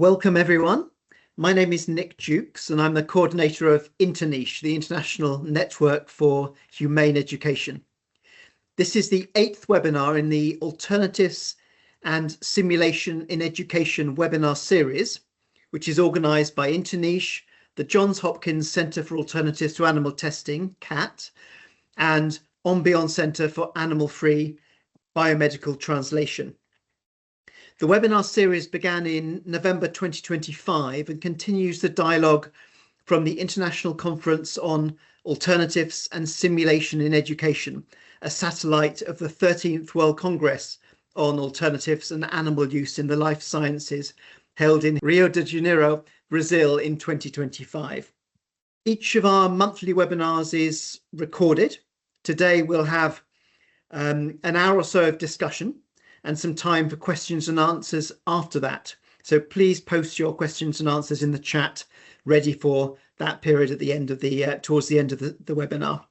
Welcome everyone. My name is Nick Jukes and I'm the coordinator of InterNICHE, the International Network for Humane Education. This is the 8th webinar in the Alternatives and Simulation in Education webinar series, which is organised by InterNICHE, the Johns Hopkins Centre for Alternatives to Animal Testing, CAT, and Ombion Centre for Animal-Free Biomedical Translation. The webinar series began in November 2025 and continues the dialogue from the International Conference on Alternatives and Simulation in Education, a satellite of the 13th World Congress on Alternatives and Animal Use in the Life Sciences, held in Rio de Janeiro, Brazil in 2025. Each of our monthly webinars is recorded. Today we'll have an hour or so of discussion and some time for questions and answers after that. So please post your questions and answers in the chat, ready for that period at the end of the towards the end of the webinar.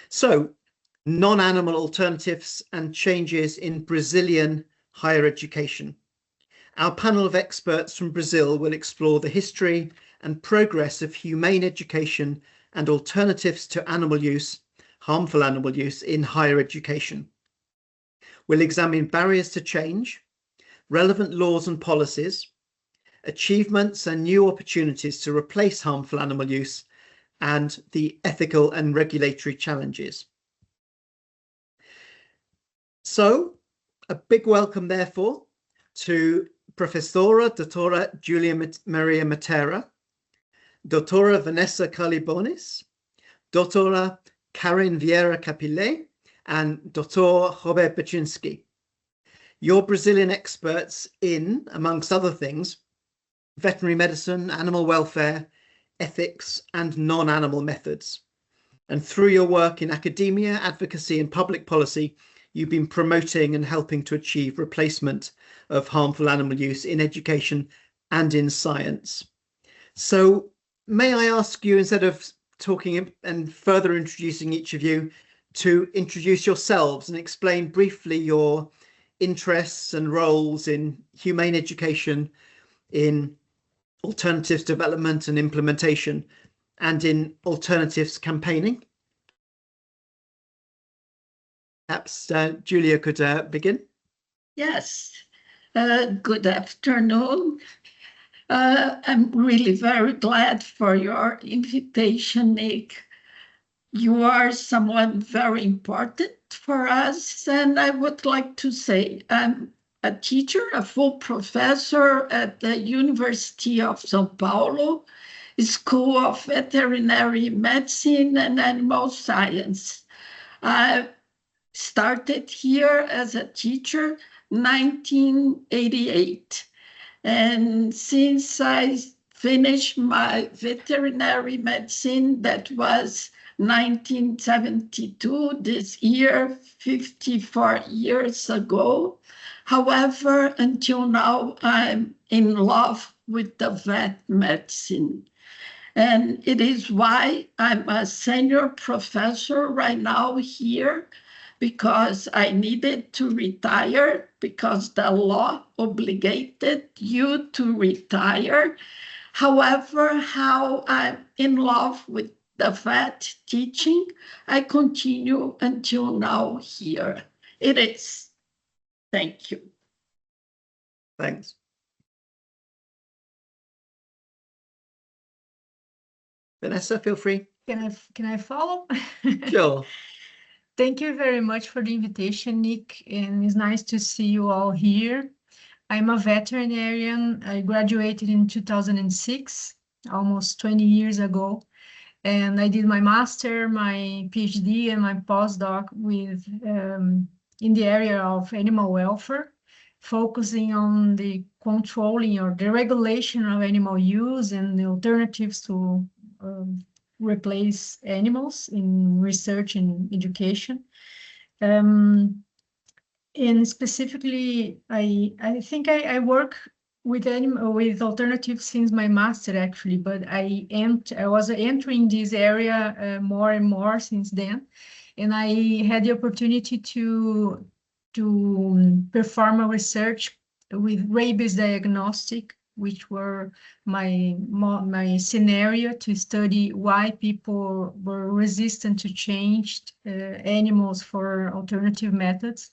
So, non-animal alternatives and changes in Brazilian higher education. Our panel of experts from Brazil will explore the history and progress of humane education and alternatives to animal use, harmful animal use in higher education. We'll examine barriers to change, relevant laws and policies, achievements and new opportunities to replace harmful animal use, and the ethical and regulatory challenges. So, a big welcome, therefore, to Professora Doutora Julia Maria Matera, Doutora Vanessa Carli Bones, Doutora Karynn Vieira Capilé, and Dr. Róber Bachinski. You're Brazilian experts in, amongst other things, veterinary medicine, animal welfare, ethics, and non-animal methods. And through your work in academia, advocacy, and public policy, you've been promoting and helping to achieve replacement of harmful animal use in education and in science. So may I ask you, instead of talking and further introducing each of you, to introduce yourselves and explain briefly your interests and roles in humane education, in alternatives development and implementation, and in alternatives campaigning. Perhaps Julia could begin. Yes, good afternoon. I'm really very glad for your invitation, Nick. You are someone very important for us, and I would like to say I'm a teacher, a full professor at the University of São Paulo, School of Veterinary Medicine and Animal Science. I started here as a teacher in 1988, and since I finished my veterinary medicine, that was 1972, this year, 54 years ago. However, until now, I'm in love with the vet medicine. And it is why I'm a senior professor right now here, because I needed to retire, because the law obligated you to retire. However, how I'm in love with the vet teaching, I continue until now here. It is. Thank you. Thanks. Vanessa, feel free. Can I follow? Sure. Thank you very much for the invitation, Nick, and it's nice to see you all here. I'm a veterinarian. I graduated in 2006, almost 20 years ago. And I did my master, my PhD, and my postdoc with in the area of animal welfare, focusing on the controlling or the regulation of animal use and the alternatives to replace animals in research and education. And specifically, I think I work with alternatives since my master, actually, but I was entering this area more and more since then, and I had the opportunity to perform a research with rabies diagnostic which were my scenario to study why people were resistant to change animals for alternative methods.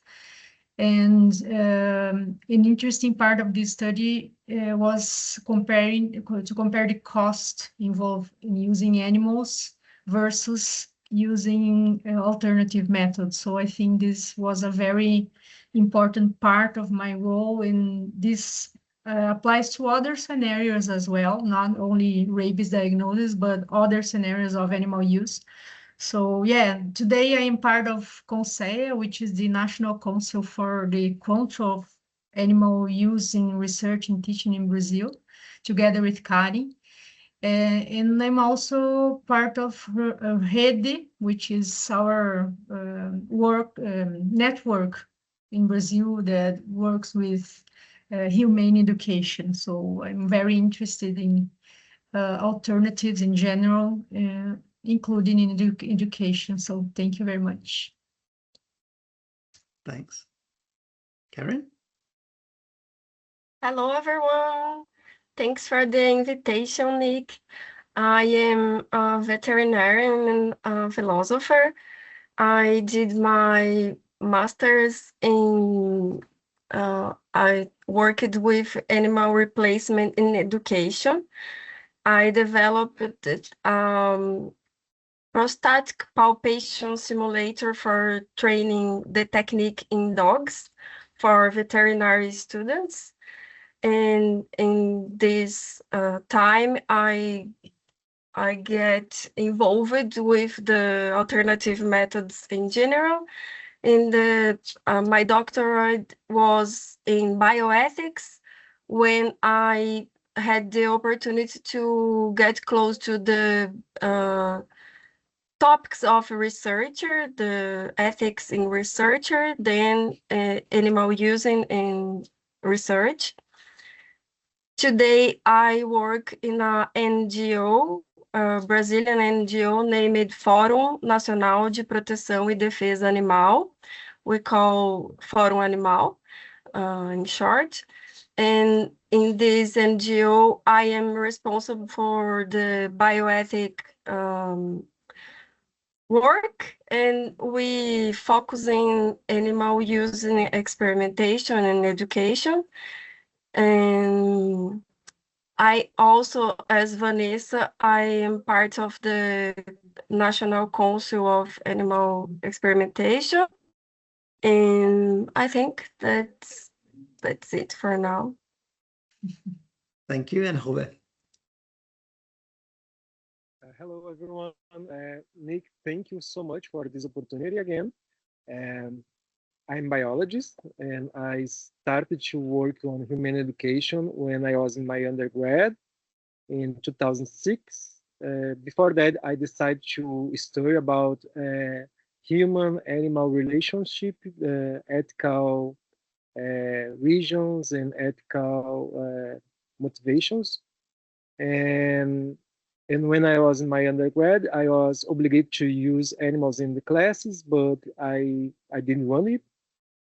And an interesting part of this study was to compare the cost involved in using animals versus using alternative methods. So I think this was a very important part of my role, and this applies to other scenarios as well, not only rabies diagnosis, but other scenarios of animal use. So yeah, today I am part of CONCEA, which is the National Council for the Control of Animal Use in Research and Teaching in Brazil, together with Karynn. And I'm also part of REDE, which is our network in Brazil that works with humane education. So I'm very interested in alternatives in general, including in education. So thank you very much. Thanks. Karynn? Hello, everyone. Thanks for the invitation, Nick. I am a veterinarian and a philosopher. I did my master's in, I worked with animal replacement in education. I developed prostatic palpation simulator for training the technique in dogs for veterinary students. And in this time, I get involved with the alternative methods in general. And my doctorate was in bioethics, when I had the opportunity to get close to the topics of researcher, the ethics in researcher, then animal use in research. Today, I work in a NGO, Brazilian NGO named Fórum Nacional de Proteção e Defesa Animal. We call Fórum Animal, in short. And in this NGO, I am responsible for the bioethic work, and we focus in animal use in experimentation and education. And I also, as Vanessa, I am part of the National Council of Animal Experimentation. And I think that's it for now. Thank you, and Róber. Hello, everyone. Nick, thank you so much for this opportunity again. I'm a biologist, and I started to work on humane education when I was in my undergrad in 2006. Before that, I decided to study about human-animal relationship, ethical regions, and ethical motivations. And when I was in my undergrad, I was obligated to use animals in the classes, but I didn't want it.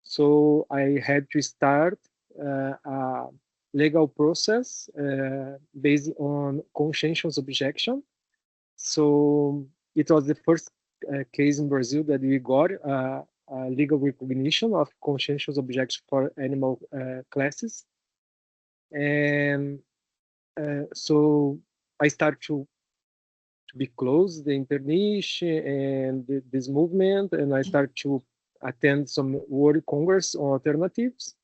So I had to start a legal process based on conscientious objection. So it was the first case in Brazil that we got legal recognition of conscientious objection for animal classes. And so I started to be close to the InterNICHE and this movement, and I started to attend some World Congress on alternatives.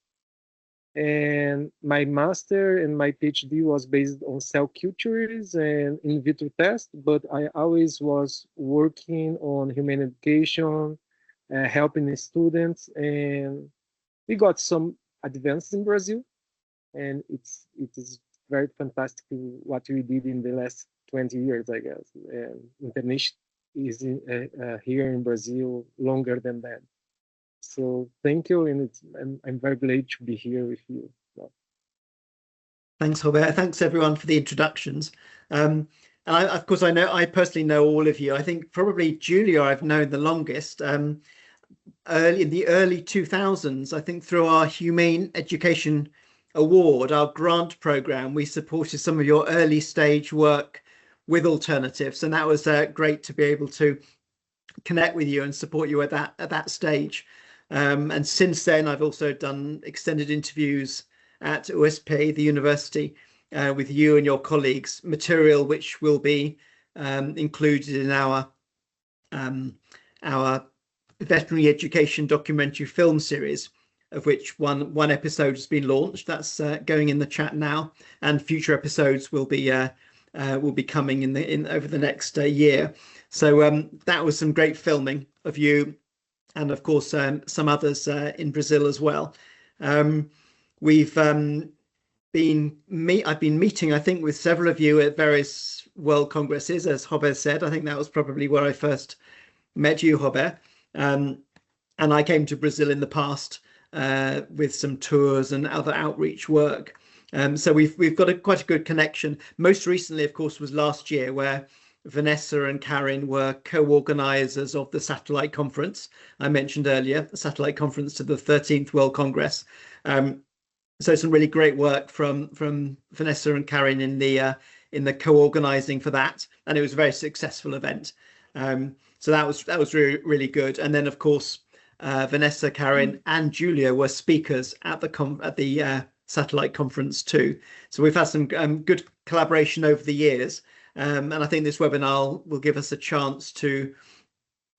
And my master and my PhD was based on cell cultures and in vitro tests, but I always was working on humane education, helping the students, and we got some advances in Brazil, and it is very fantastic what we did in the last 20 years, I guess. And InterNICHE is here in Brazil longer than that. So thank you, and I'm very glad to be here with you. Thanks, Róber. Thanks everyone for the introductions. And of course, I personally know all of you. I think probably Julia I've known the longest. In the early 2000s, I think through our humane education award, our grant program, we supported some of your early stage work with alternatives, and that was great to be able to connect with you and support you at that stage. And since then, I've also done extended interviews at USP, the university, with you and your colleagues, material which will be included in our veterinary education documentary film series, of which one episode has been launched. That's going in the chat now, and future episodes will be coming in over the next year. So that was some great filming of you, and of course some others in Brazil as well. I've been meeting, I think, with several of you at various World Congresses, as Róber said. I think that was probably where I first met you, Róber. And I came to Brazil in the past with some tours and other outreach work. So we've got quite a good connection. Most recently, of course, was last year, where Vanessa and Karynn were co-organizers of the satellite conference I mentioned earlier, the satellite conference to the 13th World Congress. So some really great work from Vanessa and Karynn in the co-organizing for that, and it was a very successful event. So that was really, really good. And then, of course, Vanessa, Karynn, and Julia were speakers at the satellite conference too. So we've had some good collaboration over the years, and I think this webinar will give us a chance to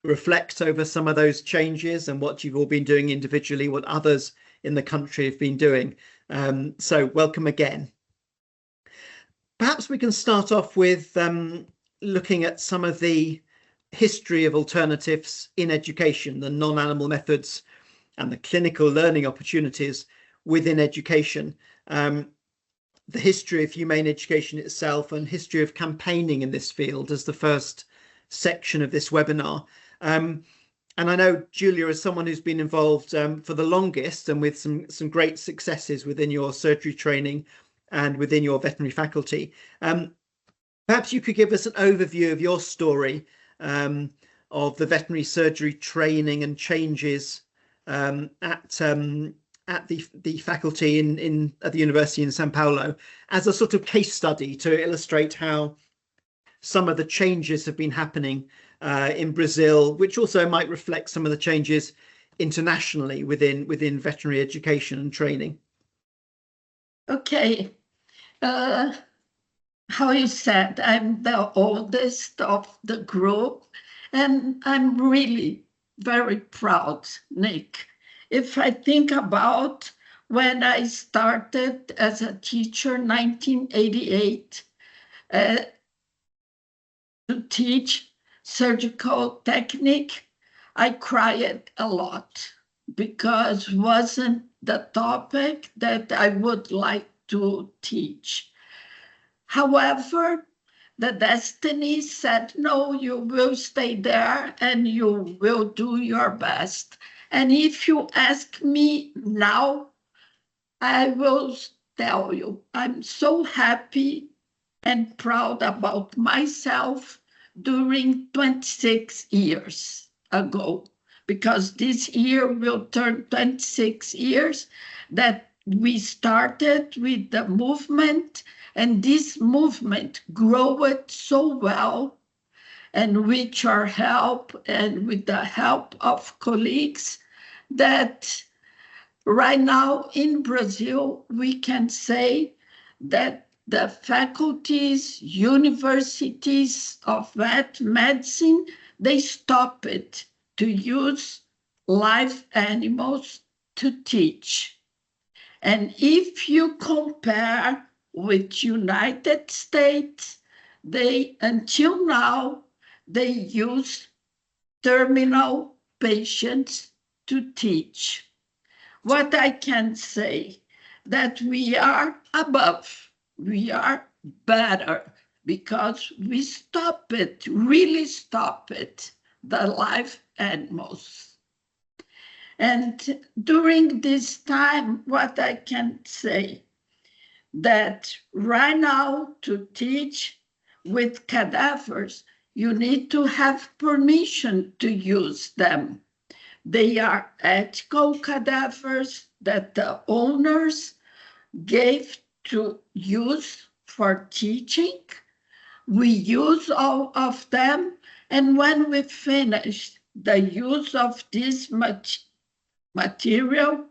reflect over some of those changes and what you've all been doing individually, what others in the country have been doing. So welcome again. Perhaps we can start off with looking at some of the history of alternatives in education, the non-animal methods and the clinical learning opportunities within education, the history of humane education itself, and history of campaigning in this field as the first section of this webinar. And I know Julia is someone who's been involved for the longest, and with some great successes within your surgery training and within your veterinary faculty. Perhaps you could give us an overview of your story of the veterinary surgery training and changes at the faculty at the university in São Paulo, as a sort of case study to illustrate how some of the changes have been happening in Brazil, which also might reflect some of the changes internationally within veterinary education and training. Okay. How you said, I'm the oldest of the group, and I'm really very proud, Nick. If I think about when I started as a teacher in 1988 to teach surgical technique, I cried a lot because it wasn't the topic that I would like to teach. However, the destiny said, no, you will stay there and you will do your best. And if you ask me now, I will tell you, I'm so happy and proud about myself during 26 years ago, because this year will turn 26 years that we started with the movement, and this movement grew so well, and with your help and with the help of colleagues, that right now in Brazil, we can say that the faculties, universities of vet medicine, they stopped to use live animals to teach. And if you compare with United States, until now, they use terminal patients to teach. What I can say, that we are above, we are better, because we really stop it, the live animals. And during this time, what I can say, that right now to teach with cadavers, you need to have permission to use them. They are ethical cadavers that the owners, gave to use for teaching. We use all of them, and when we finish the use of this material,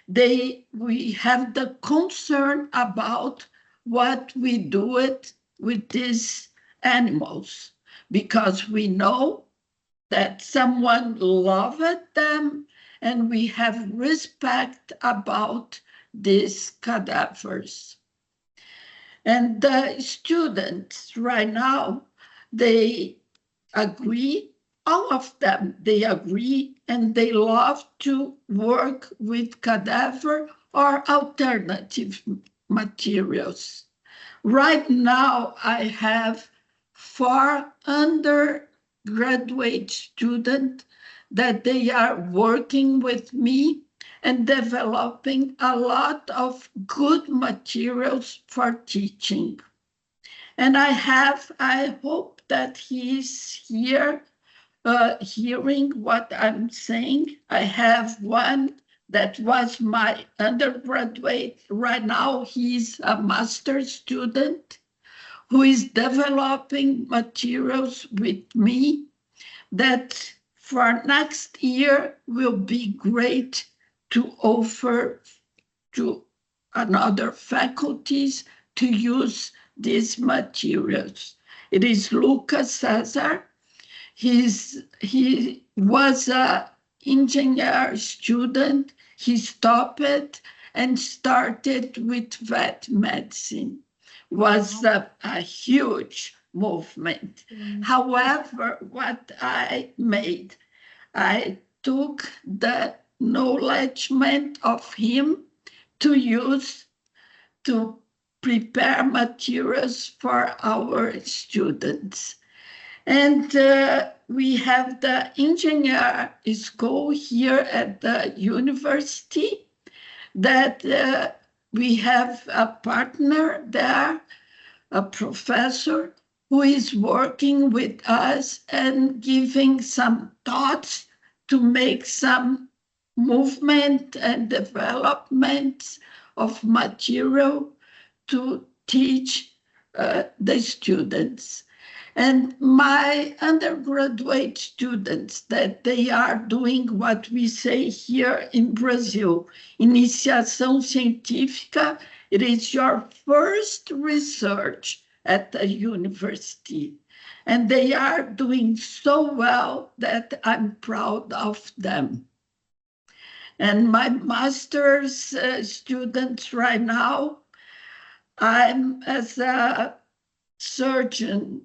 we have the concern about what we do it with these animals, because we know that someone loved them, and we have respect about these cadavers. And the students right now, they agree, all of them, they agree, and they love to work with cadaver or alternative materials. Right now, I have 4 undergraduate students that they are working with me and developing a lot of good materials for teaching. And I hope that he's here hearing what I'm saying. I have one that was my undergraduate. Right now, he's a master's student who is developing materials with me that for next year will be great to offer to another faculties to use these materials. It is Lucas Cesar. He was an engineer student. He stopped and started with vet medicine. Was a huge movement. However, what I made, I took the knowledgement of him to use to prepare materials for our students. And we have the engineer school here at the university that we have a partner there, a professor who is working with us and giving some thoughts to make some movement and development of material to teach the students. And my undergraduate students, that they are doing what we say here in Brazil, iniciação científica. It is your first research at the university. And they are doing so well that I'm proud of them. And my master's students right now, I'm as a surgeon,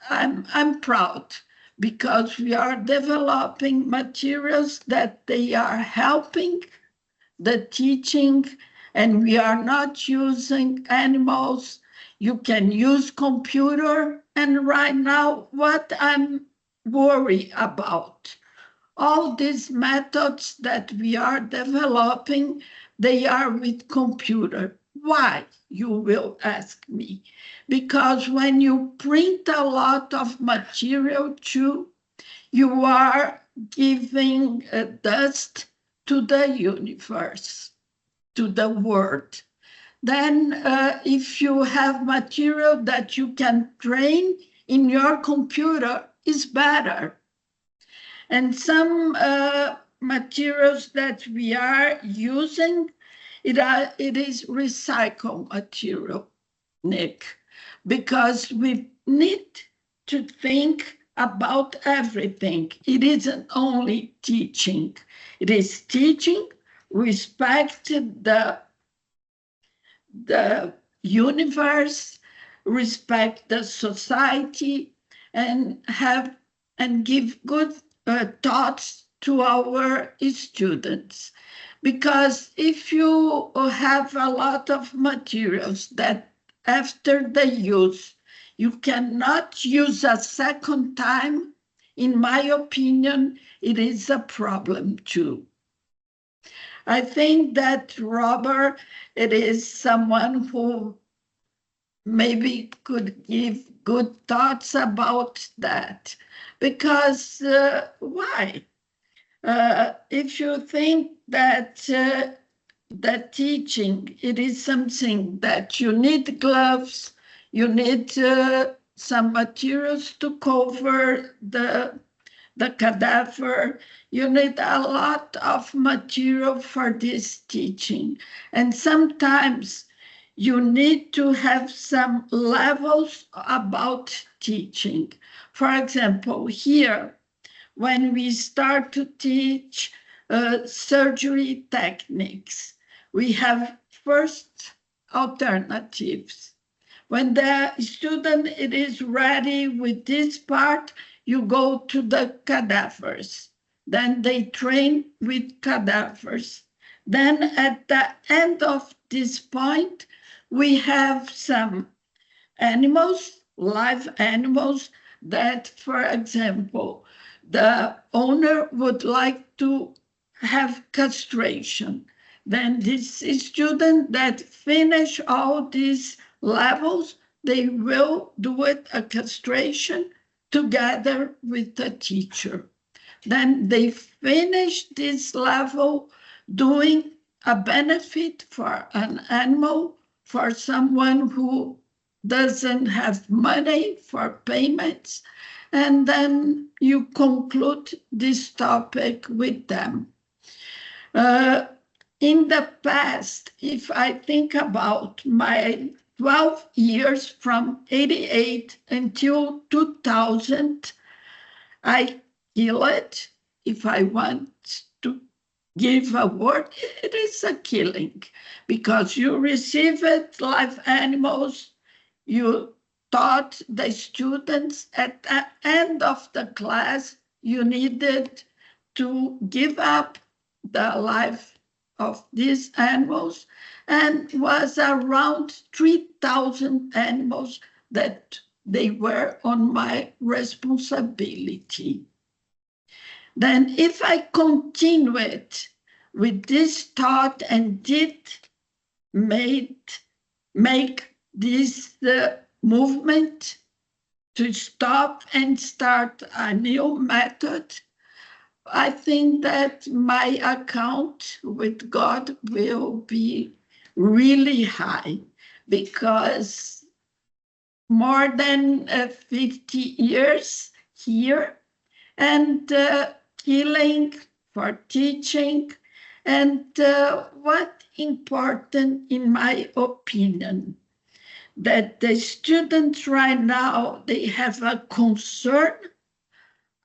I'm proud because we are developing materials that they are helping the teaching, and we are not using animals. You can use computer, and right now what I'm worried about, all these methods that we are developing, they are with computer. Why, you will ask me? Because when you print a lot of material too, you are giving dust to the universe, to the world. Then if you have material that you can train in your computer, is better. And some materials that we are using, it is recycled material, Nick, because we need to think about everything. It isn't only teaching. It is teaching, respect the universe, respect the society, and give good thoughts to our students. Because if you have a lot of materials that after the use, you cannot use a second time, in my opinion, it is a problem too. I think that Robert, it is someone who maybe could give good thoughts about that. Because why? If you think that the teaching, it is something that you need gloves, you need some materials to cover the cadaver. You need a lot of material for this teaching. And sometimes you need to have some levels about teaching. For example, here, when we start to teach surgery techniques, we have first alternatives. When the student is ready with this part, you go to the cadavers. Then they train with cadavers. Then at the end of this point, we have some animals, live animals, that, for example, the owner would like to have castration. Then this student that finish all these levels, they will do it a castration together with the teacher. Then they finish this level doing a benefit for an animal, for someone who doesn't have money for payments, and then you conclude this topic with them. In the past, if I think about my 12 years from 88 until 2000, I kill it. If I want to give a word, it is a killing, because you receive it, live animals, you taught the students. At the end of the class, you needed to give up the life of these animals, and was around 3,000 animals that they were on my responsibility. Then if I continue it with this thought and did make this movement to stop and start a new method, I think that my account with God will be really high, because more than 50 years here, and healing for teaching, and what important in my opinion, that the students right now, they have a concern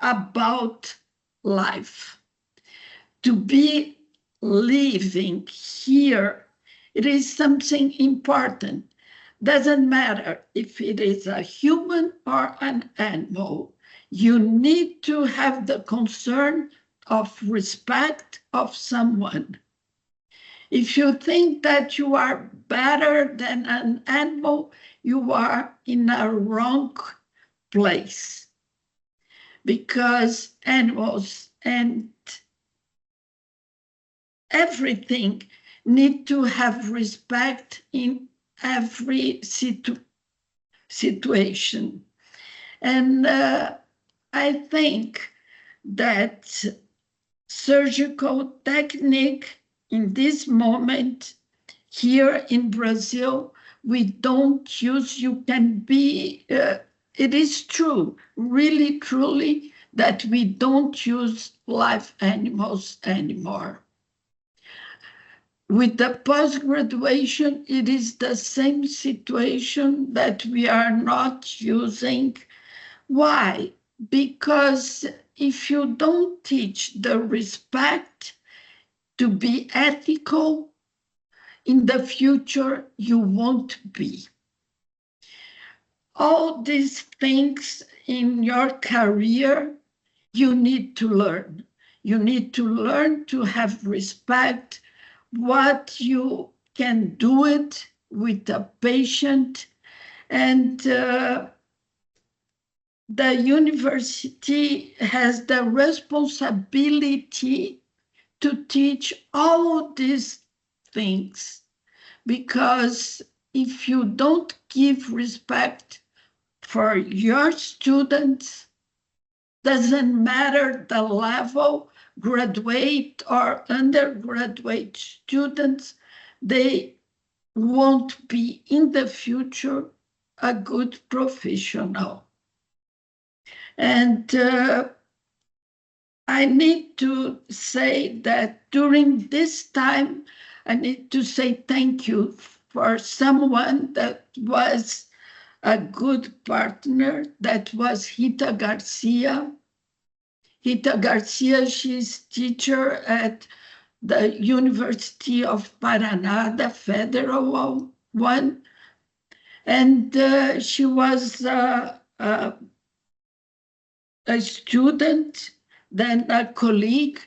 about life. To be living here, it is something important. Doesn't matter if it is a human or an animal. You need to have the concern of respect of someone. If you think that you are better than an animal, you are in a wrong place. Because animals and everything need to have respect in every situation. And I think that surgical technique in this moment here in Brazil, we don't use, you can be, it is true, really, truly, that we don't use live animals anymore. With the post-graduation, it is the same situation that we are not using. Why? Because if you don't teach the respect to be ethical, in the future, you won't be. All these things in your career, you need to learn. You need to learn to have respect, what you can do it with a patient. And the university has the responsibility to teach all these things, because if you don't give respect for your students, doesn't matter the level, graduate or undergraduate students, they won't be in the future a good professional. And I need to say that during this time, I need to say thank you for someone that was a good partner, that was Rita Garcia. Rita Garcia, she's teacher at the University of Paraná, the federal one. And she was a student, then a colleague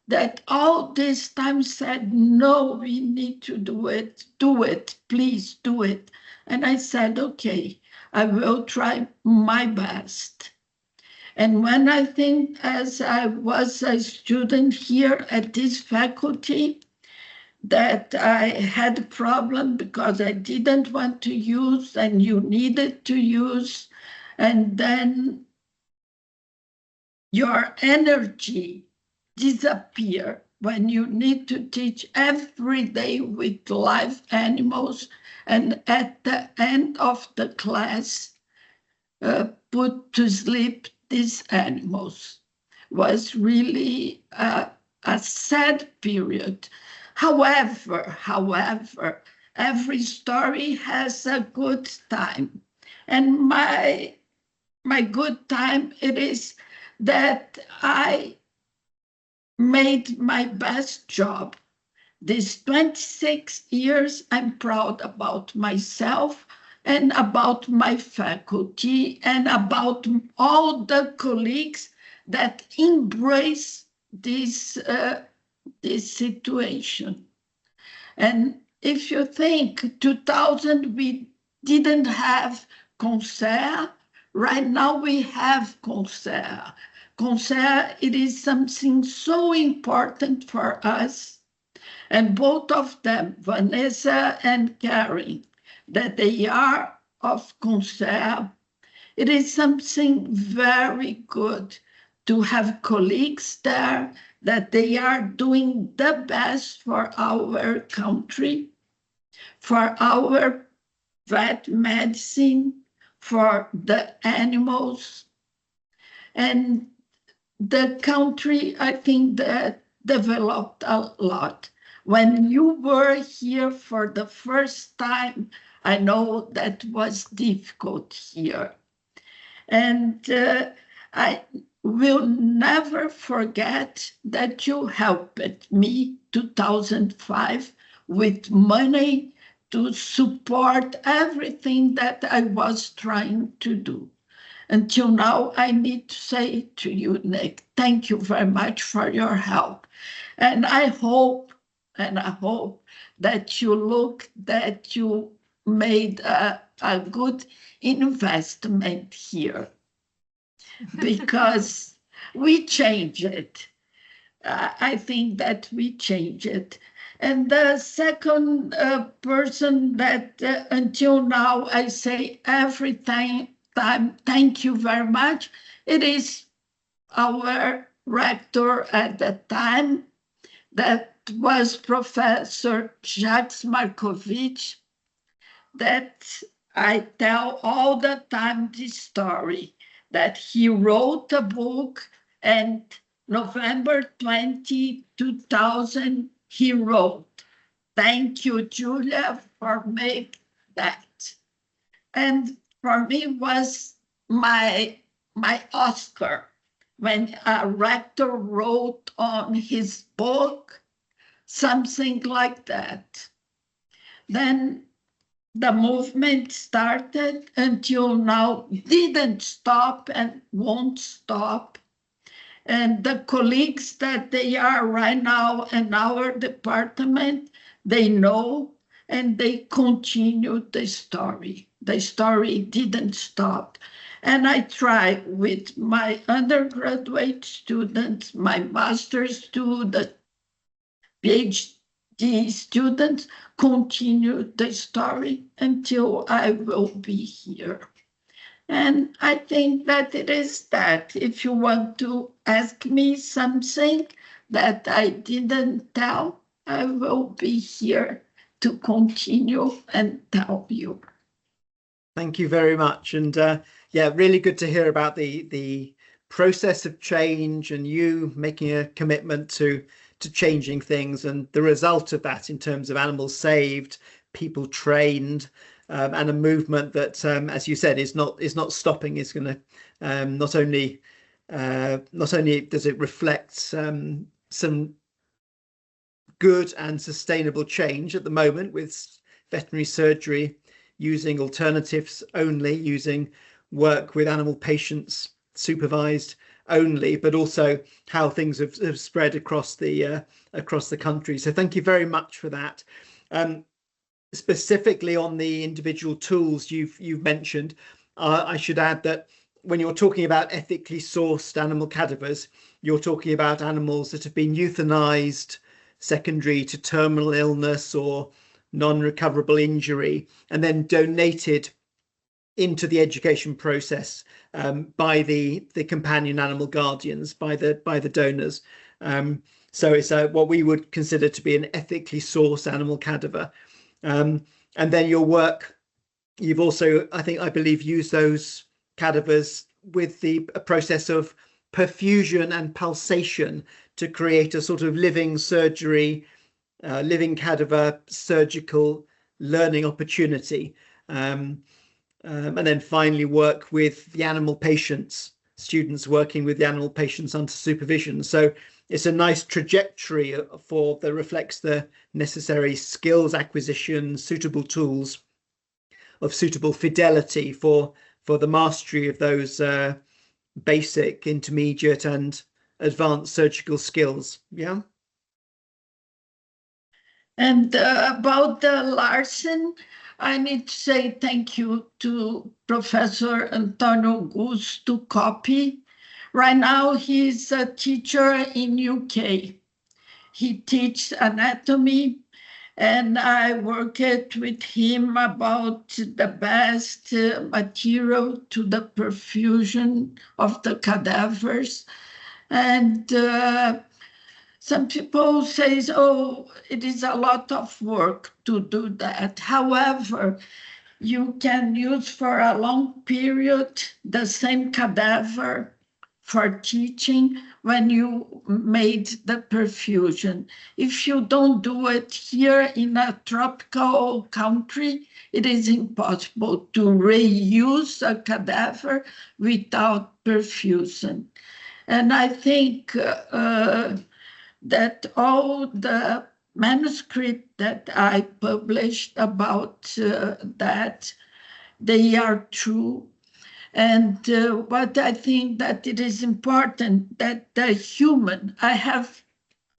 that all this time said, no, we need to do it, please do it. And I said, okay, I will try my best. And when I think as I was a student here at this faculty, that I had a problem because I didn't want to use and you needed to use, and then your energy disappears when you need to teach every day with live animals, and at the end of the class, put to sleep these animals. Was really a sad period. However, every story has a good time. And my good time, it is that I made my best job. These 26 years, I'm proud about myself and about my faculty and about all the colleagues that embrace this situation. And if you think 2000, we didn't have CONCEA. Right now we have CONCEA. CONCEA, it is something so important for us. And both of them, Vanessa and Karynn, that they are of CONCEA, it is something very good to have colleagues there, that they are doing the best for our country, for our vet medicine, for the animals. And the country, I think, that developed a lot. When you were here for the first time, I know that was difficult here. And I will never forget that you helped me 2005 with money to support everything that I was trying to do. Until now, I need to say to you, Nick, thank you very much for your help. And I hope that you look that you made a good investment here, because we changed it. I think that we changed it. And the second person that until now I say every time, thank you very much, it is our rector at the time, that was Professor Jacques Markovitch, that I tell all the time this story, that he wrote a book, and November 20, 2000, he wrote, thank you, Julia, for making that. And for me was my Oscar, when a rector wrote on his book something like that. Then the movement started until now, didn't stop and won't stop. And the colleagues that they are right now in our department, they know, and they continue the story. The story didn't stop. And I try with my undergraduate students, my master's students, PhD students, continue the story until I will be here. And I think that it is that. If you want to ask me something that I didn't tell, I will be here to continue and tell you. Thank you very much. And yeah, really good to hear about the process of change and you making a commitment to changing things and the result of that in terms of animals saved, people trained, and a movement that, as you said, is not stopping. Is going to not only does it reflect some good and sustainable change at the moment with veterinary surgery using alternatives only, using work with animal patients supervised only, but also how things have spread across the country. So thank you very much for that. Specifically on the individual tools you've mentioned, I should add that when you're talking about ethically sourced animal cadavers, you're talking about animals that have been euthanized secondary to terminal illness or non-recoverable injury, and then donated into the education process by the companion animal guardians, by the donors. So it's what we would consider to be an ethically sourced animal cadaver. And then your work, you've also, I believe, used those cadavers with the process of perfusion and pulsation to create a sort of living surgery, living cadaver surgical learning opportunity. And then finally work with the animal patients, students working with the animal patients under supervision. So it's a nice trajectory that reflects the necessary skills acquisition, suitable tools of suitable fidelity for the mastery of those basic, intermediate and advanced surgical skills. Yeah. And about the Larsen, I need to say thank you to Professor Antonio Augusto Coppi. Right now, he's a teacher in UK. He teaches anatomy, and I worked with him about the best material to the perfusion of the cadavers. And some people say, oh, it is a lot of work to do that. However, you can use for a long period the same cadaver for teaching when you made the perfusion. If you don't do it here in a tropical country, it is impossible to reuse a cadaver without perfusion. And I think that all the manuscript that I published about that, they are true. And what I think that it is important that the human, I have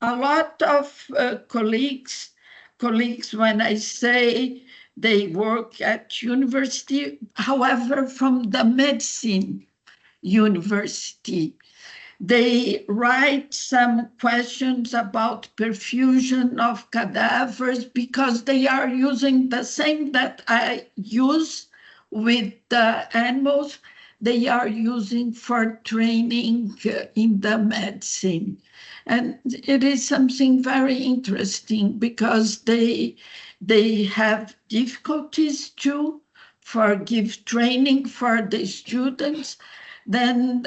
a lot of colleagues when I say they work at university, however, from the medicine university. They write some questions about perfusion of cadavers because they are using the same that I use with the animals. They are using for training in the medicine. And it is something very interesting because they have difficulties too for give training for the students. Then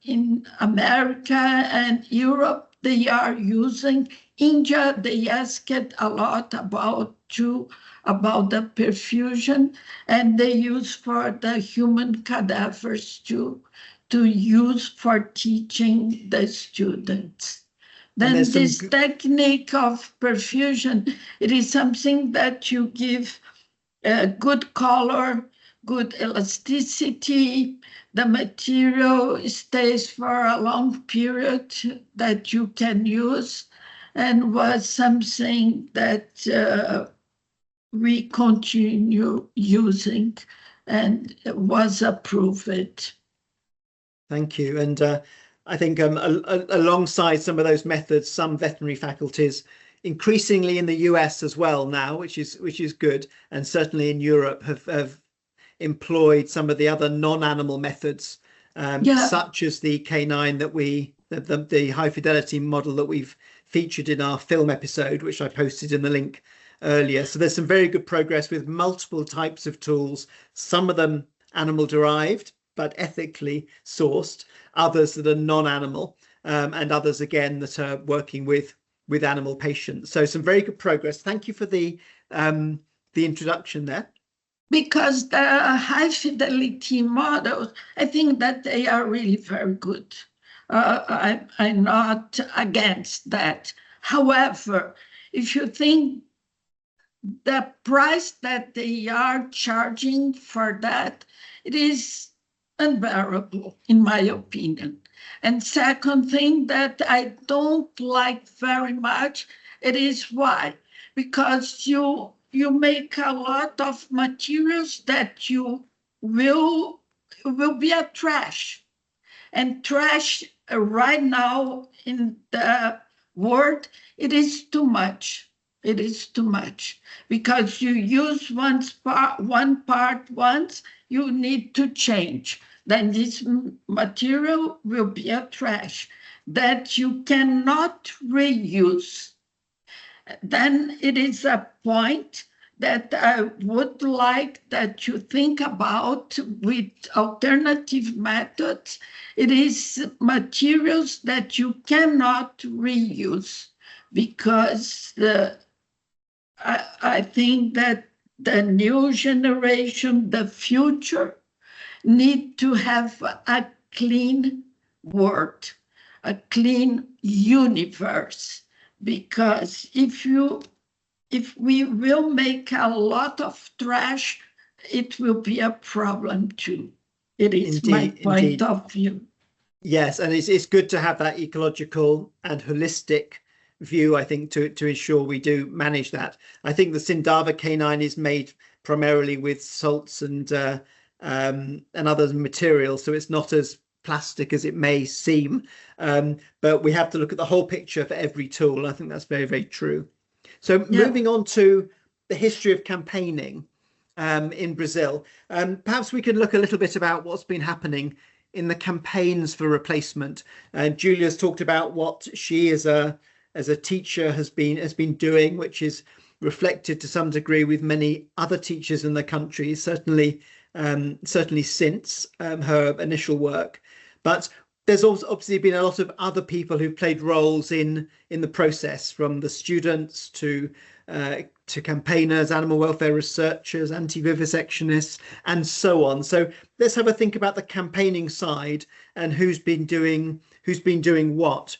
in America and Europe, they are using. India, they asked a lot about the perfusion, and they use for the human cadavers to use for teaching the students. Then this technique of perfusion, it is something that you give good color, good elasticity, the material stays for a long period that you can use, and was something that we continue using and was approved. Thank you. And I think alongside some of those methods, some veterinary faculties, increasingly in the US as well now, which is good, and certainly in Europe have employed some of the other non-animal methods, such as the canine that the high fidelity model that we've featured in our film episode, which I posted in the link earlier. So there's some very good progress with multiple types of tools, some of them animal derived, but ethically sourced, others that are non-animal, and others again that are working with animal patients. So some very good progress. Thank you for the introduction there. Because the high fidelity models, I think that they are really very good. I'm not against that. However, if you think the price that they are charging for that, it is unbearable, in my opinion. And second thing that I don't like very much, it is why? Because you make a lot of materials that you will be a trash. And trash right now in the world, it is too much. It is too much because you use one part once, you need to change. Then this material will be a trash that you cannot reuse. Then it is a point that I would like that you think about with alternative methods. It is materials that you cannot reuse because I think that the new generation, the future, need to have a clean world, a clean universe. Because if we will make a lot of trash, it will be a problem too. It is indeed, my point of view. Yes, and it's good to have that ecological and holistic view, I think, to ensure we do manage that. I think the Sindava canine is made primarily with salts and other materials, so it's not as plastic as it may seem, but we have to look at the whole picture for every tool. I think that's very, very true. So moving on to the history of campaigning in Brazil, perhaps we could look a little bit about what's been happening in the campaigns for replacement. Julia's talked about what she as a teacher has been doing, which is reflected to some degree with many other teachers in the country, certainly since her initial work. But there's also obviously been a lot of other people who've played roles in the process, from the students to campaigners, animal welfare researchers, anti-vivisectionists, and so on. So let's have a think about the campaigning side and who's been doing what.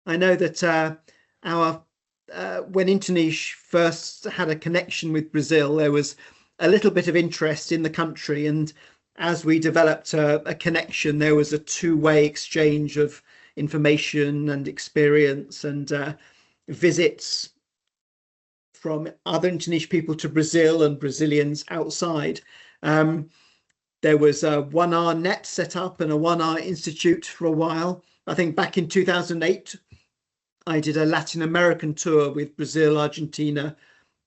I know that when InterNICHE first had a connection with Brazil, there was a little bit of interest in the country, and as we developed a connection, there was a two-way exchange of information and experience and visits from other InterNICHE people to Brazil and Brazilians outside. There was a 1R net set up and a 1R institute for a while. I think back in 2008, I did a Latin American tour with Brazil, Argentina,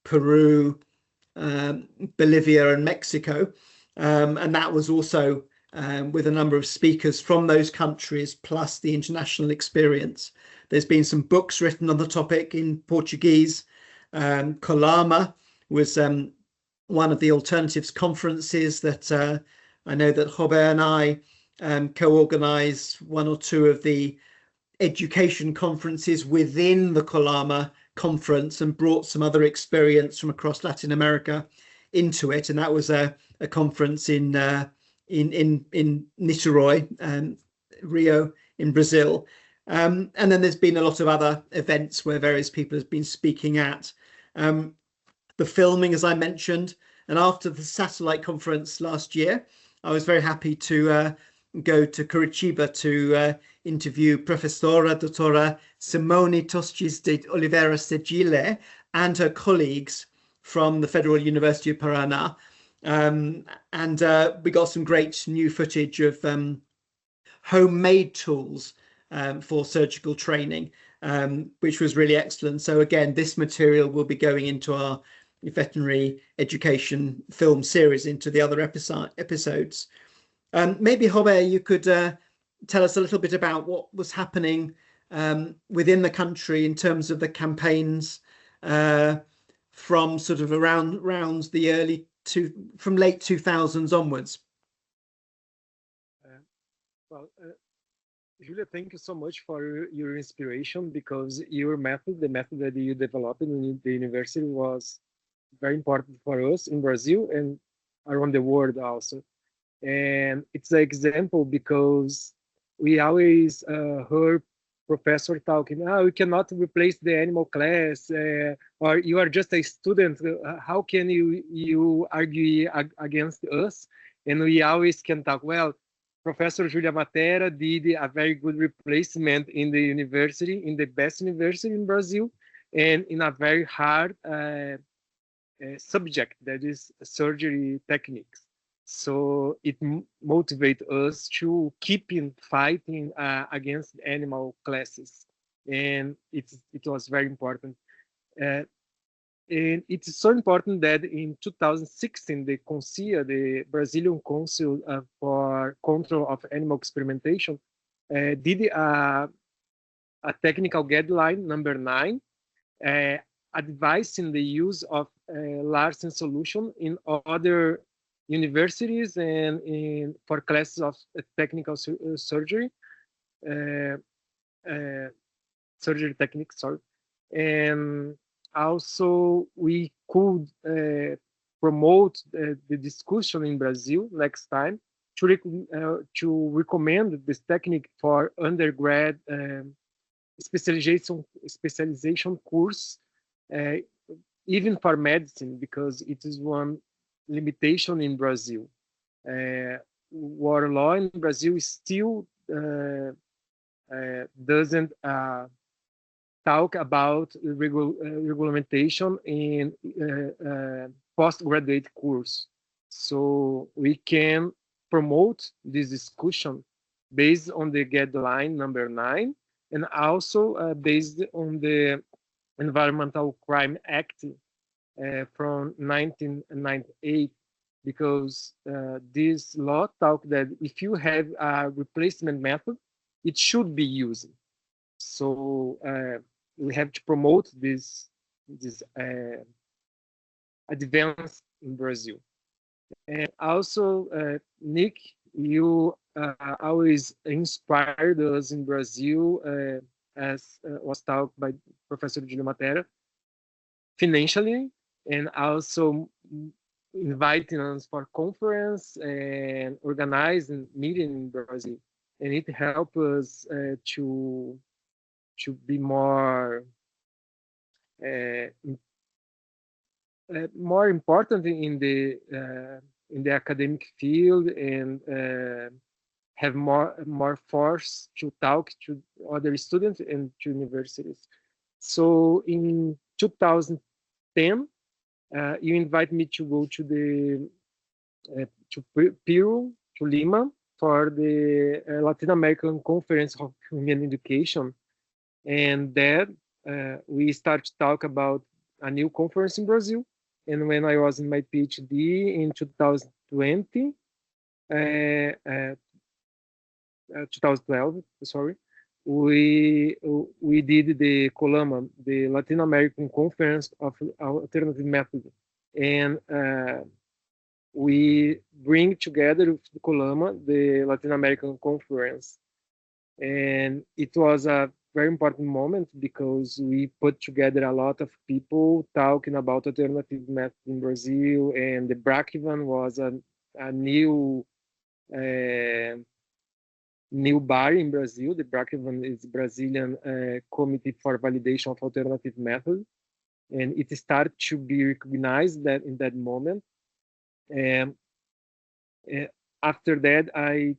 Peru, Bolivia and Mexico. And that was also with a number of speakers from those countries, plus the international experience. There's been some books written on the topic in Portuguese. Colama was one of the alternatives conferences that I know that Róber and I co-organized one or two of the education conferences within the Colama conference and brought some other experience from across Latin America into it. And that was a conference in Niterói, Rio in Brazil. And then there's been a lot of other events where various people have been speaking at. The filming, as I mentioned, and after the satellite conference last year, I was very happy to go to Curitiba to interview Professora Doutora Simone Tostes de Oliveira Segile and her colleagues from the Federal University of Paraná. And we got some great new footage of homemade tools for surgical training, which was really excellent. So again, this material will be going into our veterinary education film series, into the other episodes. Maybe, Róber, you could tell us a little bit about what was happening within the country in terms of the campaigns from sort of around the from late 2000s onwards? Well, Julia, thank you so much for your inspiration, because your method, the method that you developed in the university, was very important for us in Brazil and around the world also. And it's an example because we always heard professor talking, we cannot replace the animal class, or you are just a student, how can you argue against us? And we always can talk, well, Professor Julia Matera did a very good replacement in the university, in the best university in Brazil, and in a very hard subject, that is surgery techniques. So it motivates us to keep fighting against animal classes, and it was very important. And it's so important that in 2016, the CONCEA, the Brazilian Council for Control of Animal Experimentation, did a technical guideline number 9, advising the use of Larsen solution in other universities and for classes of technical surgery, surgery techniques, sorry. And also we could promote the discussion in Brazil next time to recommend this technique for undergrad specialization course, even for medicine, because it is one limitation in Brazil. Water law in Brazil still doesn't talk about regulation in postgraduate course. So we can promote this discussion based on the guideline number 9, and also based on the Environmental Crime Act from 1998, because this law talks that if you have a replacement method, it should be used. So we have to promote this advance in Brazil. And also, Nick, you always inspired us in Brazil, as was talked by Professor Julia Matera, financially, and also inviting us for conference and organizing meeting in Brazil. And it helped us to be more important in the academic field, and have more force to talk to other students and to universities. So in 2010, you invited me to go to Peru, to Lima, for the Latin American Conference of Humane Education. And then we started to talk about a new conference in Brazil. And when I was in my PhD in 2012, sorry, we did the COLAMA, the Latin American Conference of Alternative Method, and we bring together with the COLAMA the Latin American Conference, and it was a very important moment because we put together a lot of people talking about alternative method in Brazil, and the Brachyvan was a new body in Brazil. The Brachyvan is Brazilian Committee for Validation of Alternative Methods, and it started to be recognized that in that moment. And after that, I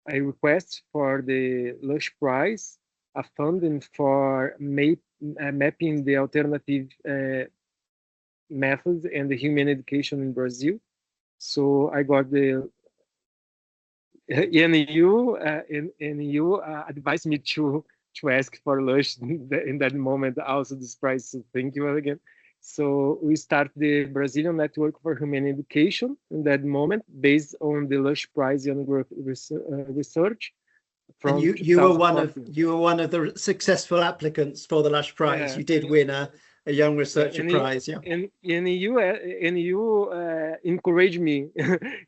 request for the Lush Prize, a funding for mapping the alternative methods and the human education in Brazil. So I got the and you advised me to ask for Lush in that moment also this prize. So thank you again. So we start the Brazilian Network for Humane Education in that moment, based on the Lush Prize on research. And you were one of the successful applicants for the Lush Prize. Yeah. You did win a a young researcher prize. Yeah. And you encourage me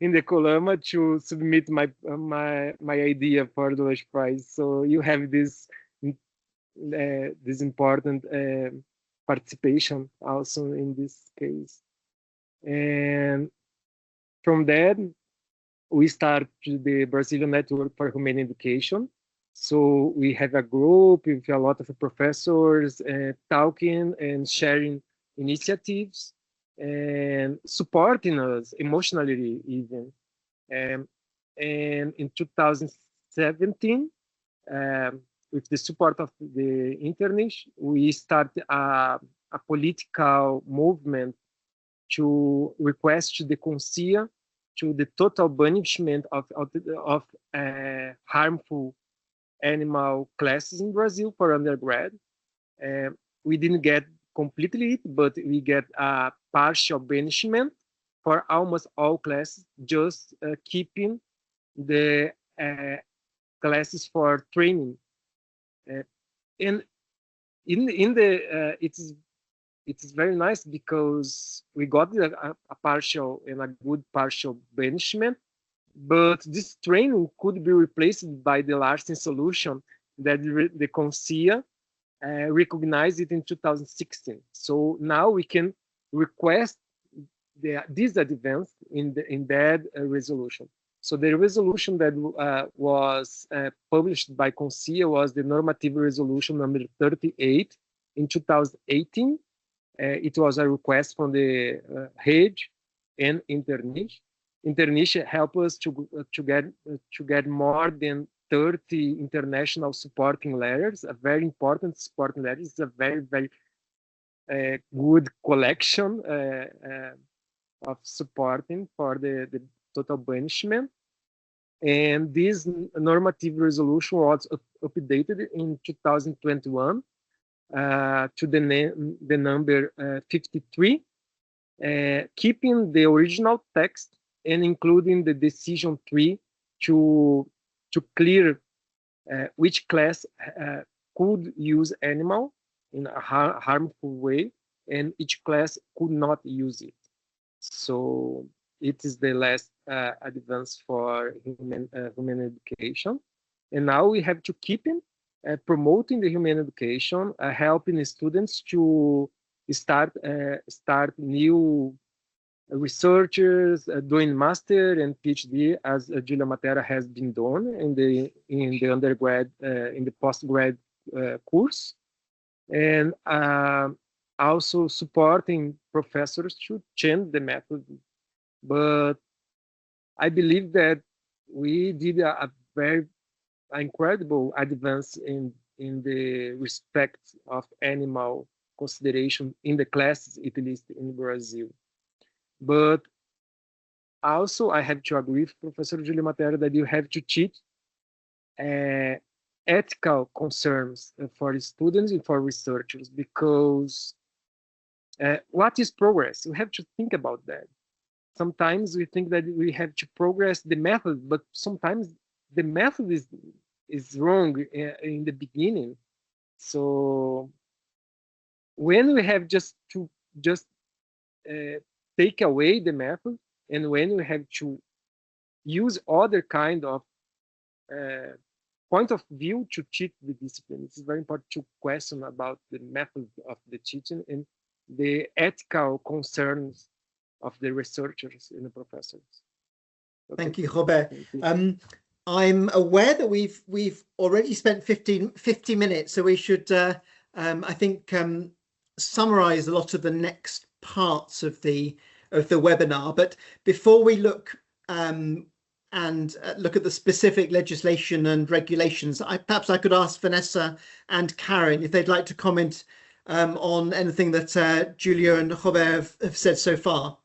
in the Colama to submit my idea for the Lush Prize. So you have this important participation also in this case. And from that, we start the Brazilian Network for Humane Education. So we have a group with a lot of professors talking and sharing initiatives and supporting us emotionally even. And in 2017, with the support of the InterNICHE, we started a political movement to request to the CONCEA to the total banishment of harmful animal classes in Brazil for undergrad. We didn't get completely it, but we get a partial banishment for almost all classes, just keeping the classes for training. And it's very nice because we got a partial and a good partial banishment, but this training could be replaced by the Larsen solution that the CONCEA recognized it in 2016. So now we can request this advance in that resolution. So the resolution that was published by CONCEA was the Normative Resolution number 38 in 2018. It was a request from the HED and InterNICHE. InterNICHE helped us to get more than 30 international supporting letters, a very important supporting letter. It's a very, very good collection of supporting for the total banishment. And this normative resolution was updated in 2021 to the number 53, keeping the original text and including the decision 3 to clear which class could use animal in a harmful way and each class could not use it. So it is the last advance for human education. And now we have to keep promoting the human education, helping students to start new researchers doing master and PhD, as Julia Matera has been done in the undergrad, in the postgrad course, and also supporting professors to change the method. But I believe that we did a very incredible advance in the respect of animal consideration in the classes, at least in Brazil. But also I have to agree with Professor Julia Matera that you have to teach ethical concerns for students and for researchers, because what is progress? We have to think about that. Sometimes we think that we have to progress the method, but sometimes the method is wrong in the beginning. So when we have just to take away the method, and when we have to use other kind of point of view to teach the discipline, it's very important to question about the method of the teaching and the ethical concerns of the researchers and the professors. Okay. Thank you, Róber. I'm aware that we've already spent 50 minutes, so we should, I think, summarize a lot of the next parts of the webinar. But before we look and look at the specific legislation and regulations, perhaps I could ask Vanessa and Karynn if they'd like to comment on anything that Julia and Róber have said so far.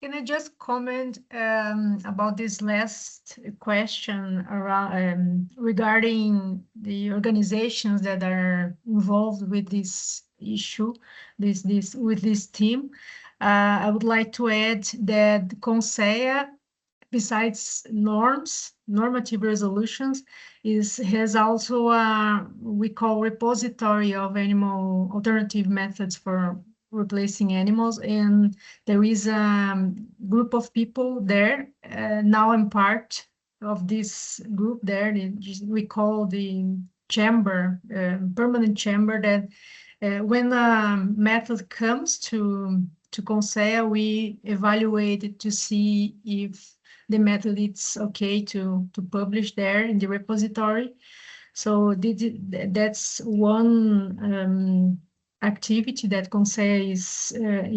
Can I just comment about this last question around regarding the organizations that are involved with this issue, with this team? I would like to add that CONCEA, besides normative resolutions, has also a, we call, repository of animal alternative methods for replacing animals, and there is a group of people there. Now I'm part of this group there. We call the chamber, permanent chamber, that when a method comes to CONCEA, we evaluate it to see if the method is okay to publish there in the repository. So that's one activity that CONCEA is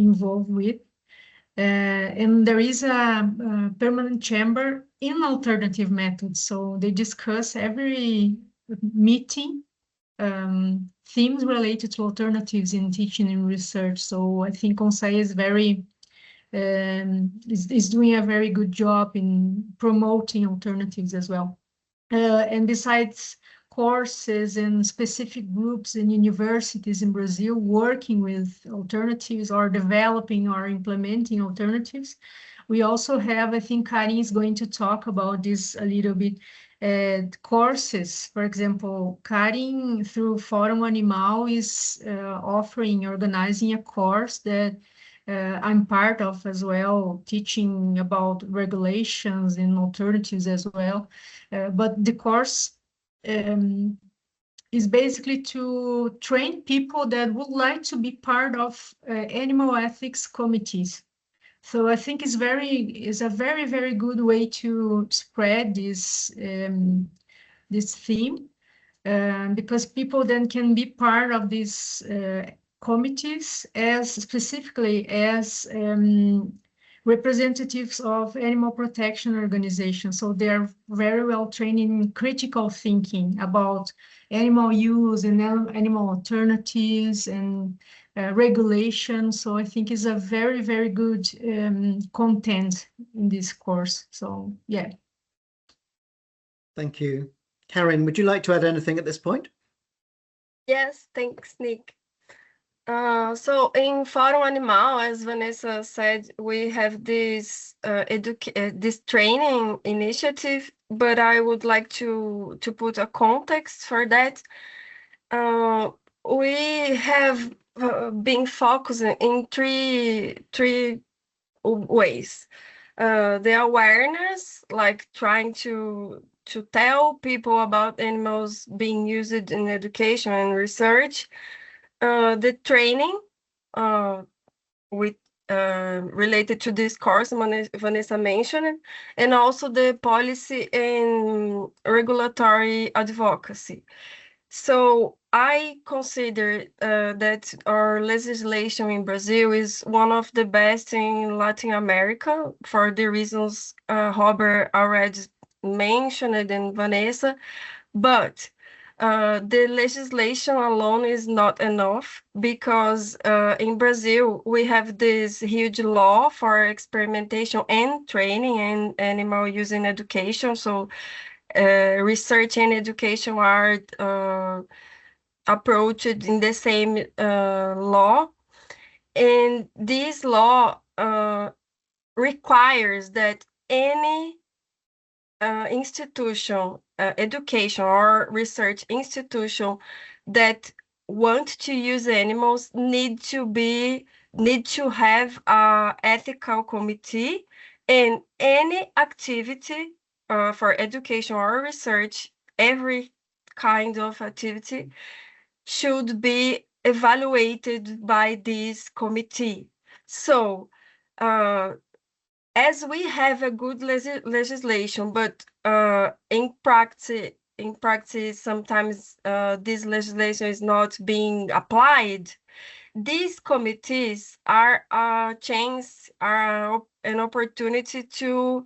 involved with. And there is a permanent chamber in alternative methods. So they discuss every meeting themes related to alternatives in teaching and research. So I think CONCEA is is doing a very good job in promoting alternatives as well. And besides courses and specific groups and universities in Brazil working with alternatives or developing or implementing alternatives, we also have, I think Karynn is going to talk about this a little bit, courses. For example, Karynn through Fórum Animal is organizing a course that I'm part of as well, teaching about regulations and alternatives as well. But the course is basically to train people that would like to be part of animal ethics committees. So I think it's a very, very good way to spread this theme, because people then can be part of these committees specifically as representatives of animal protection organizations. So they're very well trained in critical thinking about animal use and animal alternatives and regulation. So I think it's a very, very good content in this course. So yeah. Thank you. Karynn, would you like to add anything at this point? Yes, thanks, Nick. So in Fórum Animal, as Vanessa said, we have this this training initiative, but I would like to put a context for that. We have been focusing in three ways. The awareness, like trying to tell people about animals being used in education and research. The training related to this course Vanessa mentioned, and also the policy and regulatory advocacy. So I consider that our legislation in Brazil is one of the best in Latin America for the reasons Róber already mentioned and Vanessa, but the legislation alone is not enough, because in Brazil we have this huge law for experimentation and training and animal use in education. So research and education are approached in the same law, and this law requires that any institution, education or research institution that want to use animals need to have an ethical committee, and any activity for education or research, every kind of activity should be evaluated by this committee. So as we have a good legislation, but in practice, sometimes this legislation is not being applied, these committees are a chance, are an opportunity to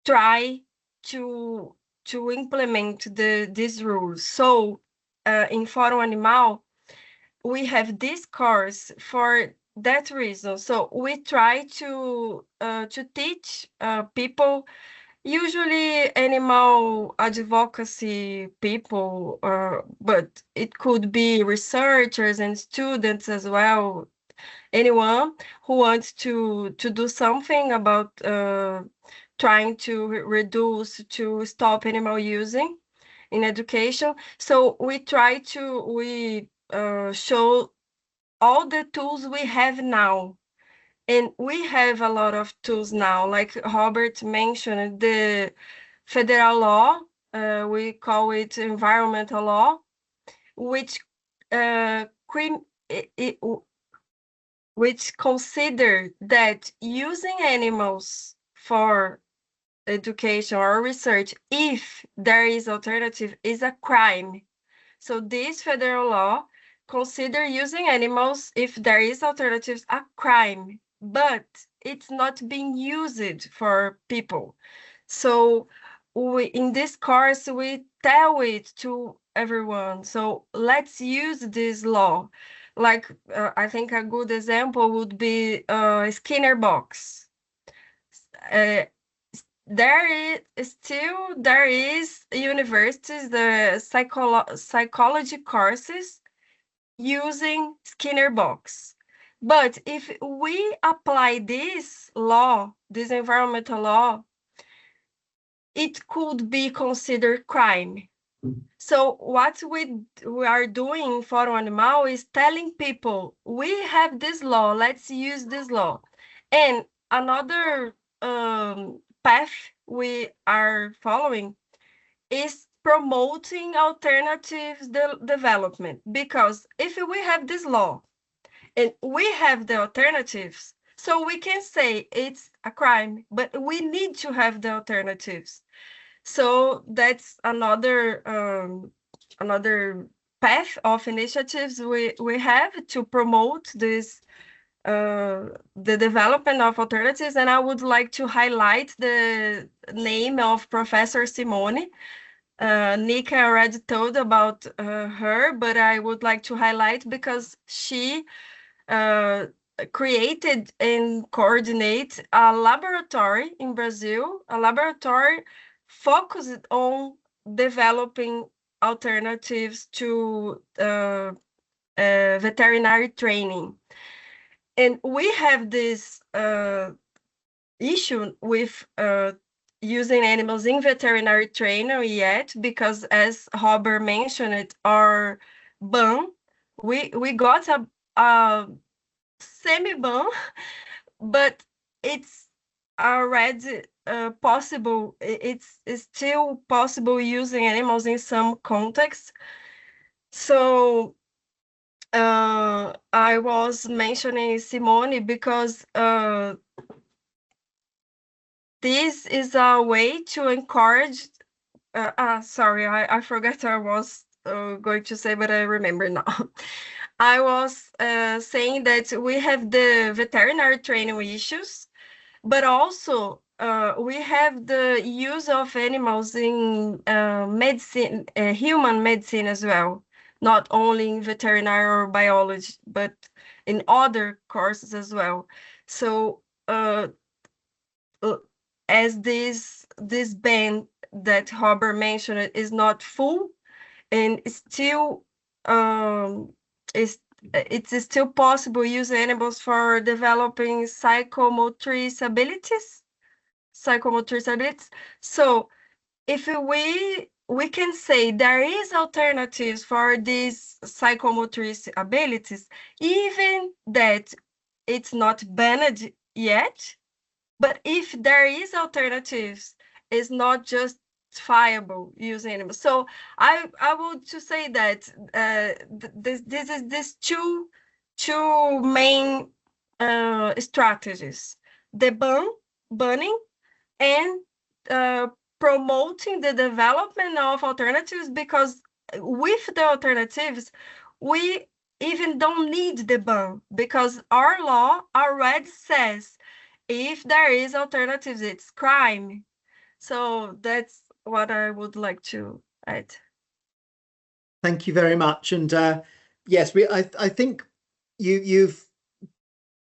try to implement these rules. So in Fórum Animal, we have this course for that reason. So we try to teach people, usually animal advocacy people, but it could be researchers and students as well, anyone who wants to do something about trying to reduce, to stop animal using in education. So we try to show all the tools we have now. And we have a lot of tools now, like Robert mentioned, the federal law, we call it environmental law, which which consider that using animals for education or research, if there is alternative, is a crime. So this federal law consider using animals, if there is alternatives, a crime, but it's not being used for people. So in this course, we tell it to everyone. So let's use this law. Like, I think a good example would be Skinner box. There is universities, the psychology courses using Skinner box. But if we apply this law, this environmental law, it could be considered crime. So what we are doing in Fórum Animal is telling people, we have this law, let's use this law. And another path we are following is promoting alternatives development. Because if we have this law and we have the alternatives, so we can say it's a crime, but we need to have the alternatives. So that's another path of initiatives we have to promote this the development of alternatives. And I would like to highlight the name of Professor Simone. Nick already told about her, but I would like to highlight because she created and coordinate a laboratory in Brazil, a laboratory focused on developing alternatives to veterinary training. And we have this issue with using animals in veterinary training yet, because as Róber mentioned, our ban, we got a semi-ban, but it's already possible. It's still possible using animals in some contexts. So I was mentioning Simone because this is a way to encourage. Sorry, I forgot what I was going to say, but I remember now. I was saying that we have the veterinary training issues, but also we have the use of animals in medicine, human medicine as well, not only in veterinary or biology, but in other courses as well. So as this ban that Róber mentioned is not full, and still it's still possible to use animals for developing psychomotor abilities. So if we can say there is alternatives for these psychomotor abilities, even that it's not banned yet, but if there is alternatives, it's not just justifiable using animals. So I would to say that this is these two main strategies: the banning and promoting the development of alternatives, because with the alternatives we even don't need the ban, because our law already says if there is alternatives, it's crime. So that's what I would like to add. Thank you very much. And yes, I think you've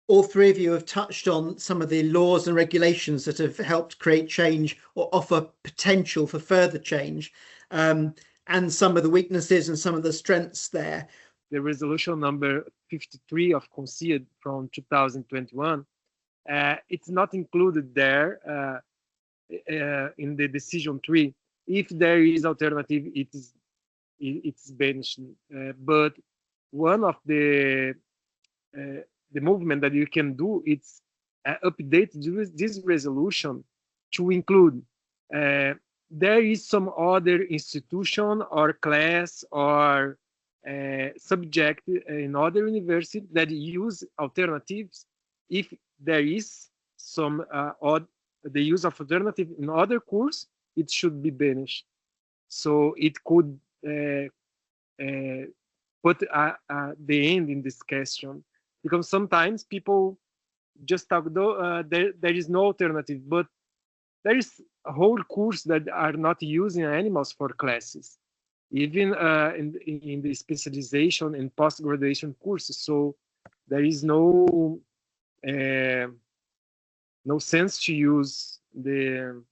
all three of you have touched on some of the laws and regulations that have helped create change or offer potential for further change, and some of the weaknesses and some of the strengths there. The resolution number 53 of CONCEA from 2021, it's not included there. in the decision tree. If there is alternative, it's banished. But one of the movement that you can do is update this resolution to include there is some other institution or class or subject in other university that use alternatives. If there is some the use of alternative in other course, it should be banished. So it could put the end in this question, because sometimes people just talk, there is no alternative, but there is a whole course that are not using animals for classes, even in the specialization and post-graduation courses. So there is no sense to use the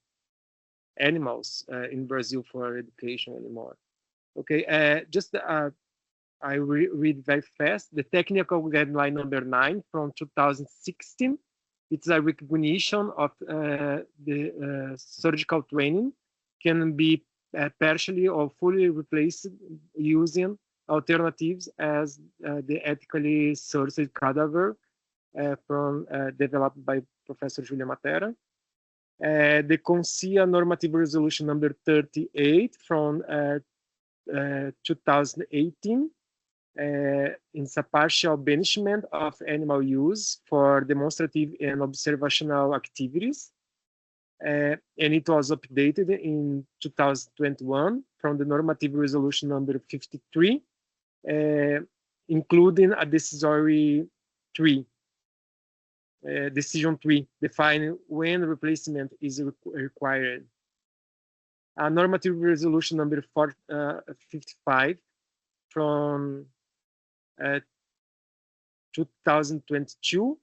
animals in Brazil for education anymore. Okay, just I read very fast. The technical guideline number 9 from 2016. It's a recognition of the surgical training can be partially or fully replaced using alternatives as the ethically sourced cadaver from developed by Professor Julia Matera. The CONCEA Normative Resolution number 38 from 2018. It's a partial banishment of animal use for demonstrative and observational activities. And it was updated in 2021 from the Normative Resolution number 53, including a decision tree, defining when replacement is required. A Normative Resolution number 55 from 2022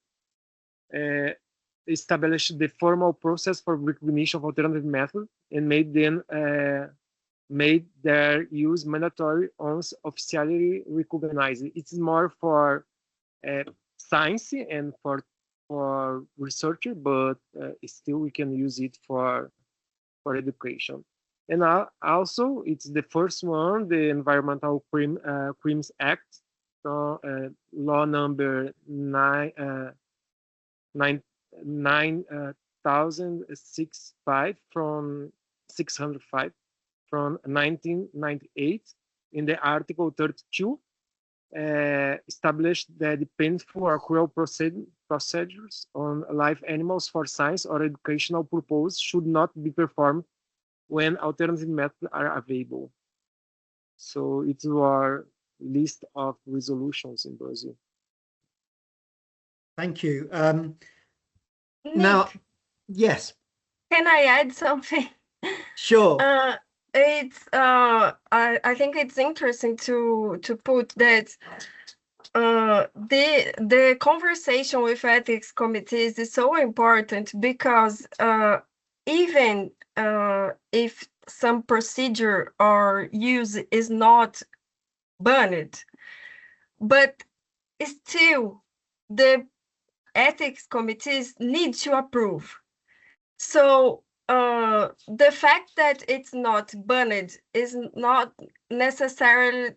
established the formal process for recognition of alternative methods and made their use mandatory once officially recognized. It's more for science and for researcher, but still we can use it for education. And also, it's the first one, the Environmental Crimes Act, law number 9005 from 605 from 1998. In the Article 32, established that the painful or cruel procedures on live animals for science or educational purposes should not be performed when alternative methods are available. So it's our list of resolutions in Brazil. Thank you. Nick, Now, yes. can I add something? Sure. I think it's interesting to put that the conversation with ethics committees is so important, because even if some procedure or use is not banned, but still the ethics committees need to approve. So the fact that it's not banned is not necessarily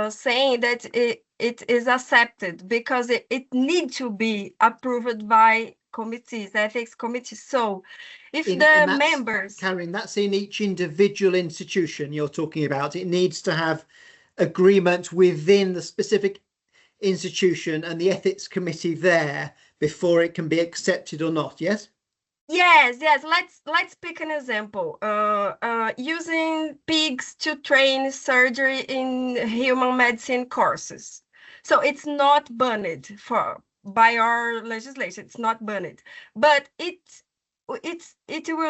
saying that it is accepted, because it needs to be approved by committees, ethics committees. So if the members... Karynn, that's in each individual institution you're talking about. It needs to have agreement within the specific institution and the ethics committee there before it can be accepted or not, yes? Yes. Let's pick an example. Using pigs to train surgery in human medicine courses. So it's not banned by our legislation. It's not banned, but it will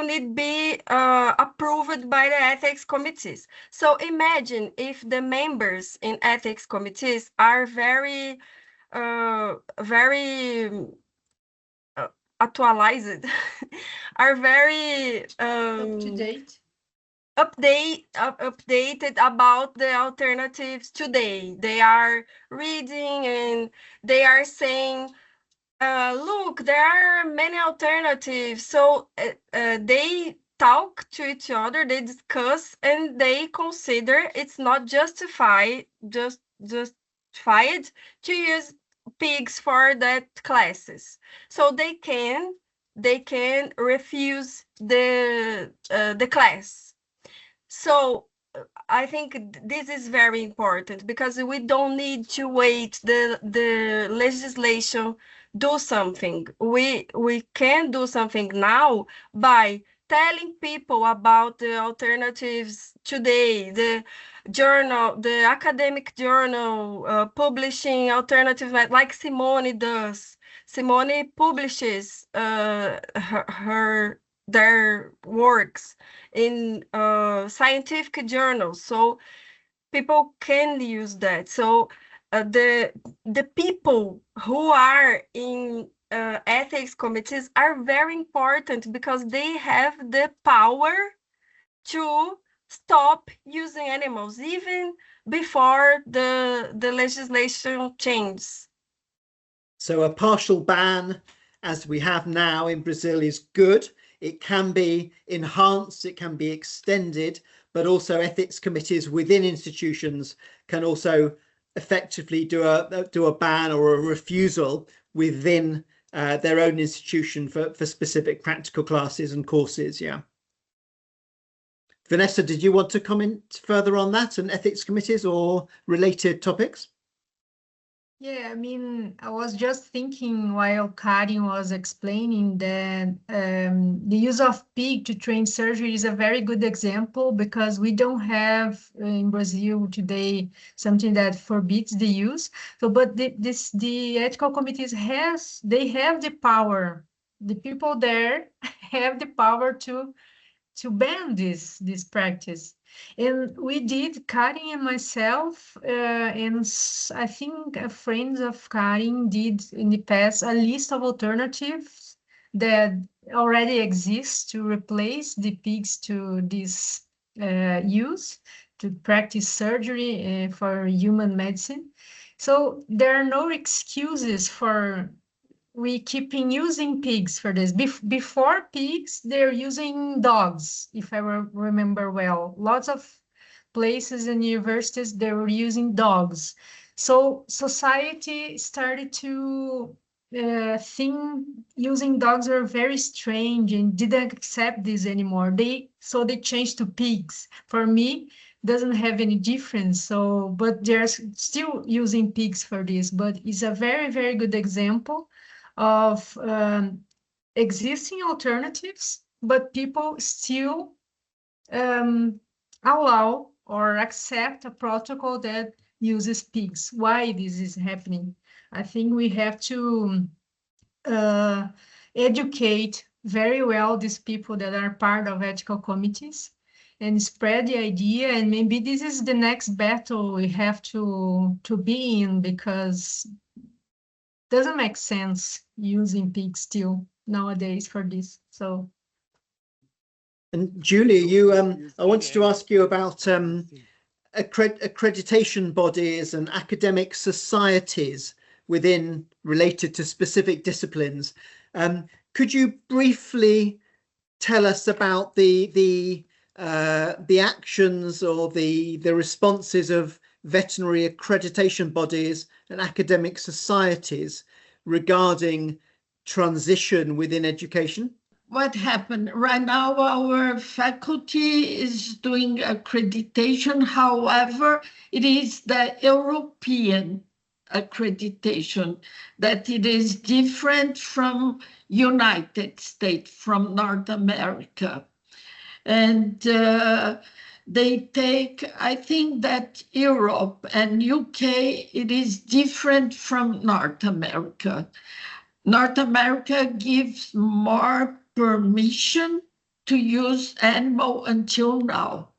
need to be approved by the ethics committees. So imagine if the members in ethics committees are very actualized, are very updated about the alternatives today. They are reading and they are saying Look, there are many alternatives. So they talk to each other, they discuss, and they consider it's not justified to use pigs for that classes. So they can refuse the class. So I think this is very important because we don't need to wait the legislation do something. We can do something now by telling people about the alternatives today, the journal, the academic journal publishing alternatives like Simone does. Simone publishes their works in scientific journals, so people can use that. So the people who are in ethics committees are very important because they have the power to stop using animals even before the legislation changes. So a partial ban, as we have now in Brazil, is good. It can be enhanced, it can be extended, but also ethics committees within institutions can also effectively do a ban or a refusal within their own institution for specific practical classes and courses. Yeah. Vanessa, did you want to comment further on that and ethics committees or related topics? Yeah, I mean, I was just thinking while Karynn was explaining that the use of pig to train surgery is a very good example because we don't have in Brazil today something that forbids the use. So, but the ethical committees have the power. The people there have the power to ban this practice. And we did, Karynn and myself, and I think friends of Karynn did in the past a list of alternatives that already exist to replace the pigs to this use, to practice surgery for human medicine. So there are no excuses for we keeping using pigs for this. Before pigs, they're using dogs, if I remember well. Lots of places and universities, they were using dogs. So society started to think using dogs were very strange and didn't accept this anymore. So they changed to pigs. For me, doesn't have any difference. So, but they're still using pigs for this. But it's a very, very good example of existing alternatives, but people still allow or accept a protocol that uses pigs. Why this is happening? I think we have to educate very well these people that are part of ethical committees and spread the idea. And maybe this is the next battle we have to be in, because doesn't make sense using pigs still nowadays for this. So, and Julie, I wanted to ask you about accreditation bodies and academic societies related to specific disciplines. Could you briefly tell us about the actions or the responses of veterinary accreditation bodies and academic societies regarding transition within education? What happened right now, our faculty is doing accreditation. However, it is the European accreditation that it is different from United States, from North America. And they take, I think that Europe and UK, it is different from North America. North America gives more permission to use animal until now,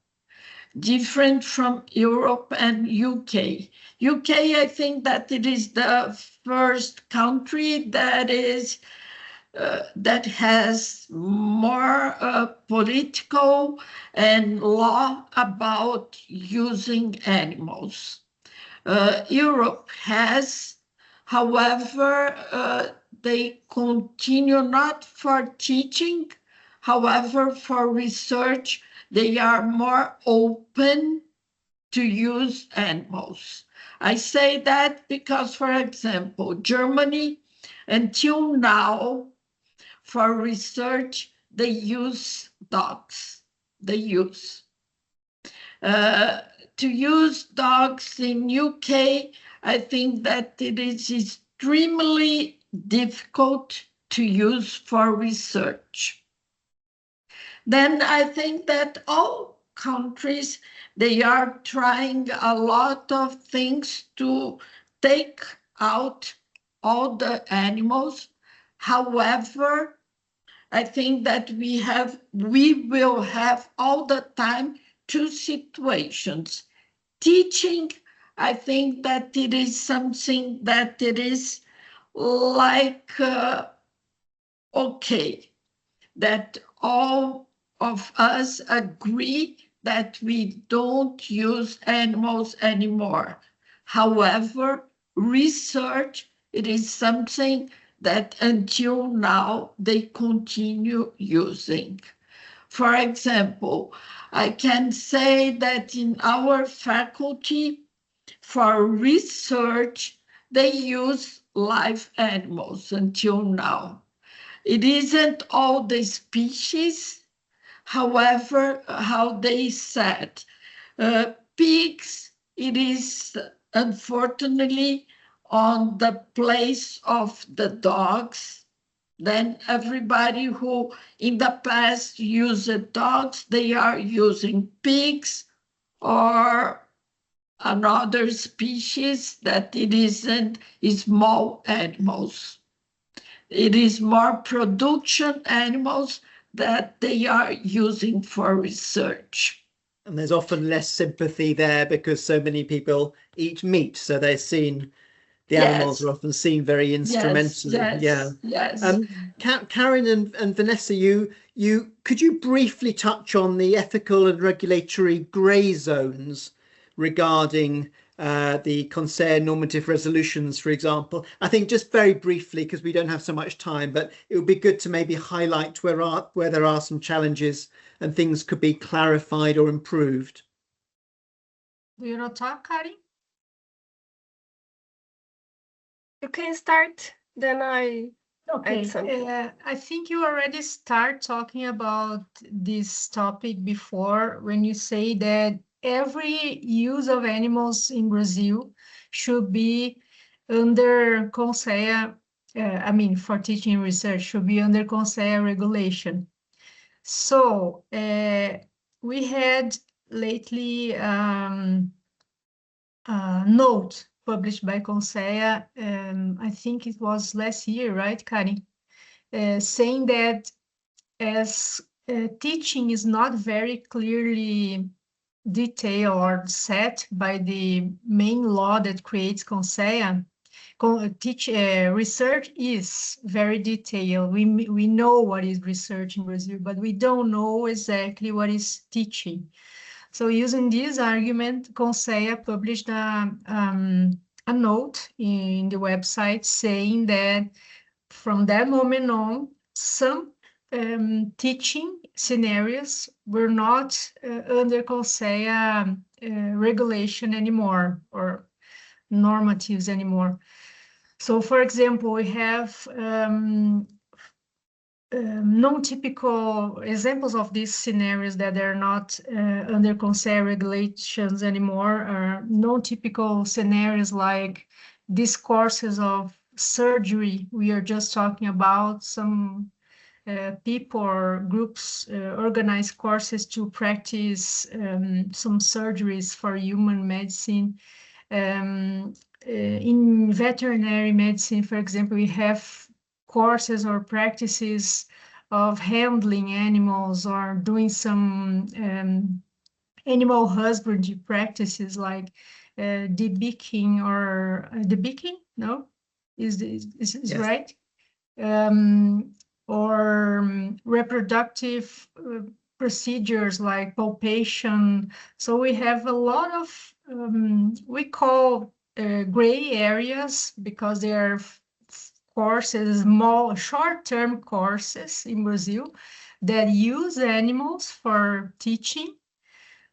different from Europe and UK. UK, I think that it is the first country that is that has more political and law about using animals. Europe has, However, they continue not for teaching. However, for research, they are more open to use animals. I say that because, for example, Germany, until now, for research, they use dogs. They use. To use dogs in UK, I think that it is extremely difficult to use for research. Then I think that all countries, they are trying a lot of things to take out all the animals. However, I think that we will have all the time two situations. Teaching, I think that it is something that it is like, okay, that all of us agree that we don't use animals anymore. However, research, it is something that until now they continue using. For example, I can say that in our faculty, for research, they use live animals until now. It isn't all the species, however, how they said. Pigs, it is unfortunately on the place of the dogs. Then everybody who in the past used dogs, they are using pigs or another species that it isn't small animals. It is more production animals that they are using for research. And there's often less sympathy there because so many people eat meat, so they're seen, the animals are often seen very instrumentally. Yes. Karynn and Vanessa, you could you briefly touch on the ethical and regulatory grey zones regarding the CONCEA Normative Resolutions, for example? I think just very briefly, because we don't have so much time, but it would be good to maybe highlight where there are some challenges and things could be clarified or improved. Do you not talk, Karynn? You can start, then I Okay. add something. I think you already start talking about this topic before when you say that every use of animals in Brazil should be under CONCEA, for teaching and research, should be under CONCEA regulation. So we had lately a note published by CONCEA, I think it was last year, right, Karynn? Saying that as teaching is not very clearly detailed or set by the main law that creates CONCEA, research is very detailed. We know what is research in Brazil, but we don't know exactly what is teaching. So using this argument, CONCEA published a note in the website saying that from that moment on, some teaching scenarios were not under CONCEA regulation anymore or normatives anymore. So, for example, we have non-typical examples of these scenarios that are not under CONCEA regulations anymore, are non-typical scenarios like these courses of surgery we are just talking about. Some people or groups organize courses to practice some surgeries for human medicine. In veterinary medicine, for example, we have courses or practices of handling animals or doing some animal husbandry practices like debeaking or debeaking, no? Is yes. Right? Or reproductive procedures like palpation. So we have a lot of, we call gray areas because they are courses, small, short-term courses in Brazil that use animals for teaching,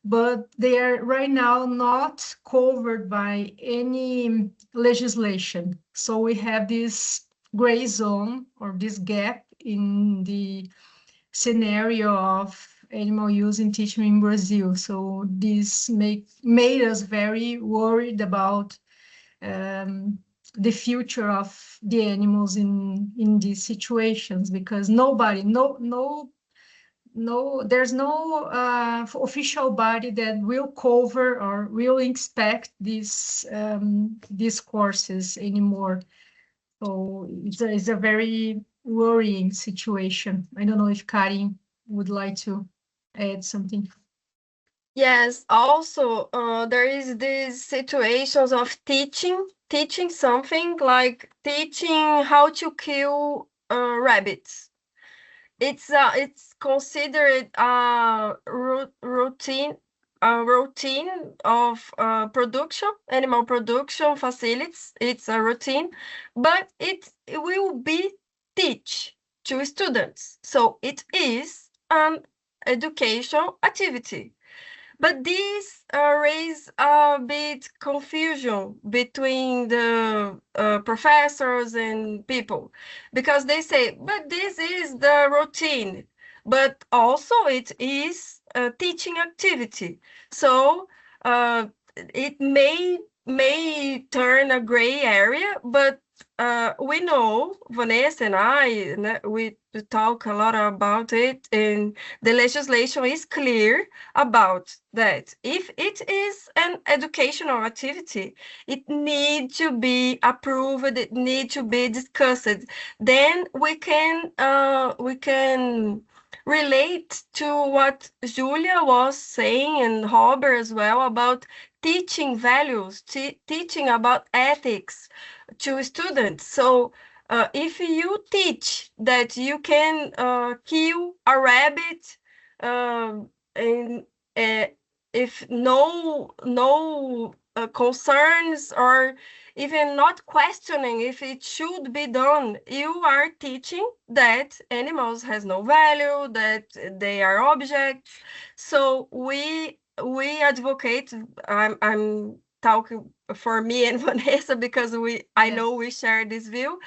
but they are right now not covered by any legislation. So we have this gray zone or this gap in the scenario of animal use in teaching in Brazil. So this made us very worried about the future of the animals in these situations, because there's no official body that will cover or will inspect these courses anymore. So it's a very worrying situation. I don't know if Karynn would like to add something. Yes, also there is these situations of teaching something like teaching how to kill rabbits. It's considered a routine of production, animal production facilities. It's a routine, but it will be teach to students. So it is an educational activity. But this raise a bit confusion between the professors and people, because they say, but this is the routine, but also it is a teaching activity. So it may turn a gray area, but we know, Vanessa and I, we talk a lot about it, and the legislation is clear about that. If it is an educational activity, it needs to be approved, it needs to be discussed. Then we can relate to what Julia was saying, and Róber as well, about teaching values, teaching about ethics to students. So if you teach that you can kill a rabbit, and if no concerns, or even not questioning if it should be done, you are teaching that animals has no value, that they are objects. So we advocate. I'm talking for me and Vanessa because I know we share this view.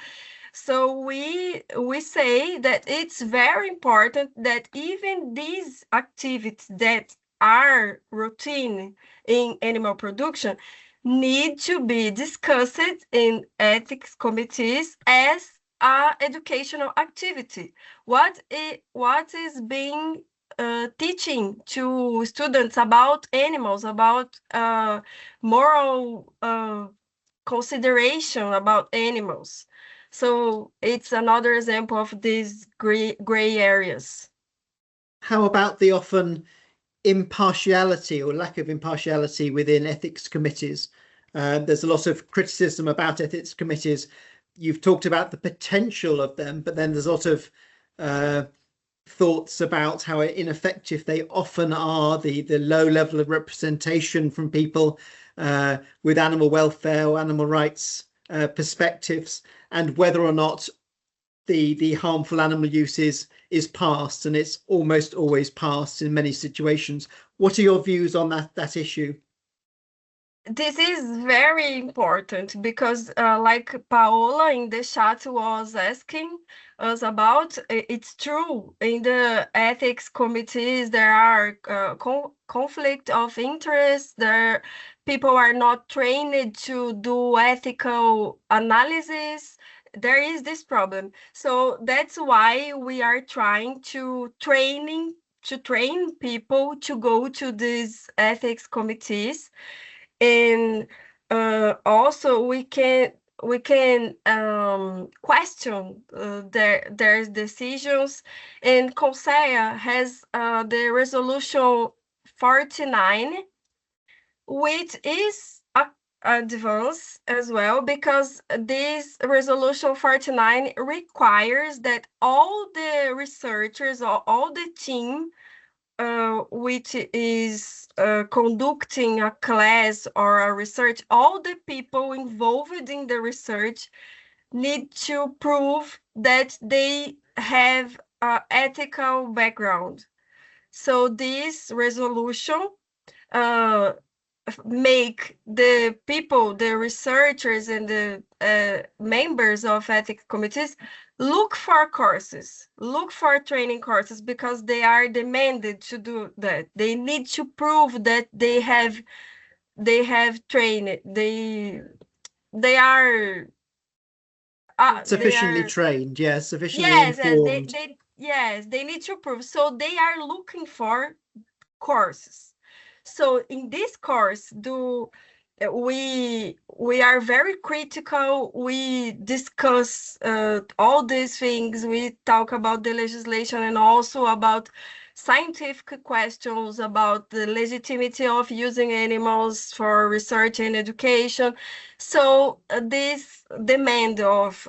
So we say that it's very important that even these activities that are routine in animal production need to be discussed in ethics committees as a educational activity. What is being teaching to students about animals, about moral consideration about animals. So it's another example of these gray areas. How about the often impartiality or lack of impartiality within ethics committees? There's a lot of criticism about ethics committees. You've talked about the potential of them, but then there's a lot of thoughts about how ineffective they often are, the low level of representation from people with animal welfare or animal rights perspectives, and whether or not the harmful animal use is passed, and it's almost always passed in many situations. What are your views on that issue? This is very important because like Paola in the chat was asking us about, it's true, in the ethics committees there are conflict of interest, people are not trained to do ethical analysis. There is this problem. So that's why we are trying to train people to go to these ethics committees. And also we can question their decisions. And CONCEA has the resolution 49, which is advanced as well, because this resolution 49 requires that all the researchers or all the team which is conducting a class or a research, all the people involved in the research need to prove that they have an ethical background. So this resolution make the people, the researchers and the members of ethics committees look for courses, look for training courses, because they are demanded to do that. They need to prove that they have trained, they are sufficiently trained, yes, sufficiently informed. Yes, they need to prove. So they are looking for courses. So in this course, we are very critical. We discuss all these things. We talk about the legislation and also about scientific questions about the legitimacy of using animals for research and education. So this demand of